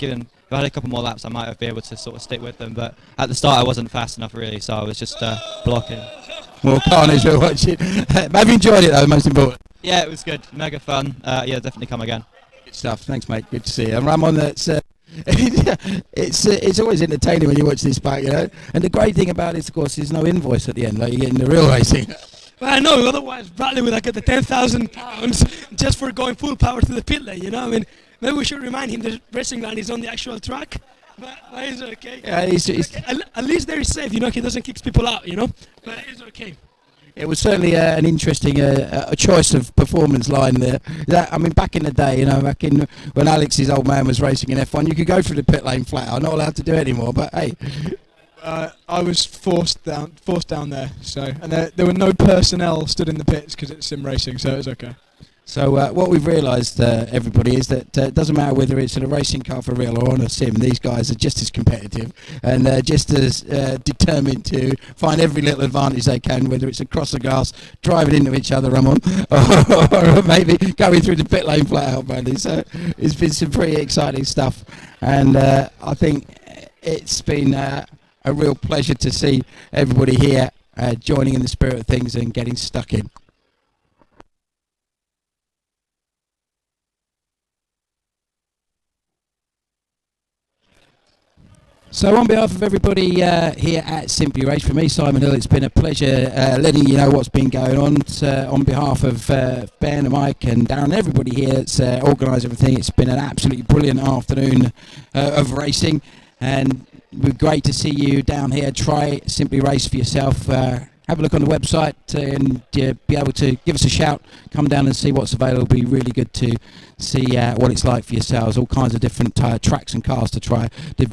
S3: had a couple more laps, I might have been able to sort of stick with them. But at the start, I wasn't fast enough, really, so I was just blocking.
S1: More carnage we're watching. Have you enjoyed it, though, most important?
S3: Yeah, it was good. Mega fun. Yeah, definitely come again.
S1: Good stuff. Thanks, mate. Good to see you. And Ramon, that's... it's always entertaining when you watch this back, you know. And the great thing about it, of course, is no invoice at the end, like you get in the real racing.
S5: Well, I know. Otherwise, Bradley would get the £10,000 just for going full power to the pit lane. You know, I mean, maybe we should remind him the racing line is on the actual track. But it's okay.
S1: Yeah, he's
S5: at least there is safe. You know, he doesn't kick people out. You know, but it's okay.
S1: It was certainly an interesting a choice of performance line there. I mean, back in the day, you know, back in when Alex's old man was racing in F1, you could go through the pit lane flat. I'm not allowed to do it anymore, but hey.
S7: I was forced down there. So, and there were no personnel stood in the pits because it's sim racing, so it was okay.
S1: So what we've realised, everybody, is that it doesn't matter whether it's in a racing car for real or on a sim, these guys are just as competitive and just as determined to find every little advantage they can, whether it's across the grass, driving into each other, Ramon, or maybe going through the pit lane flat out, Bradley. So it's been some pretty exciting stuff. And I think it's been a real pleasure to see everybody here joining in the spirit of things and getting stuck in. So on behalf of everybody here at Simply Race, for me, Simon Hill, it's been a pleasure letting you know what's been going on. On behalf of Ben and Mike and Darren, everybody here that's organised everything, it's been an absolutely brilliant afternoon of racing, and we're great to see you down here. Try Simply Race for yourself. Have a look on the website and be able to give us a shout. Come down and see what's available. It'll be really good to see what it's like for yourselves. All kinds of different tracks and cars to try,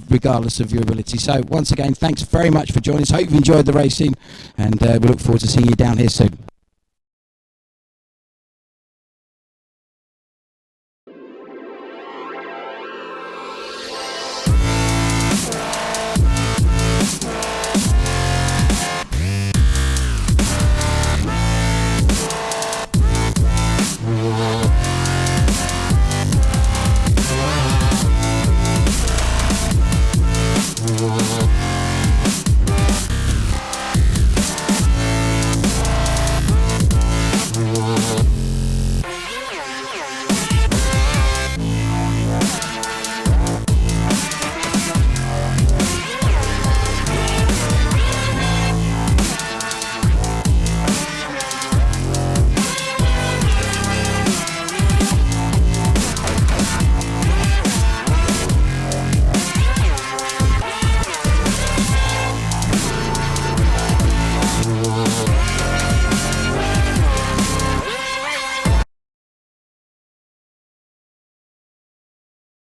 S1: regardless of your ability. So once again, thanks very much for joining us. Hope you've enjoyed the racing, and we look forward to seeing you down here soon.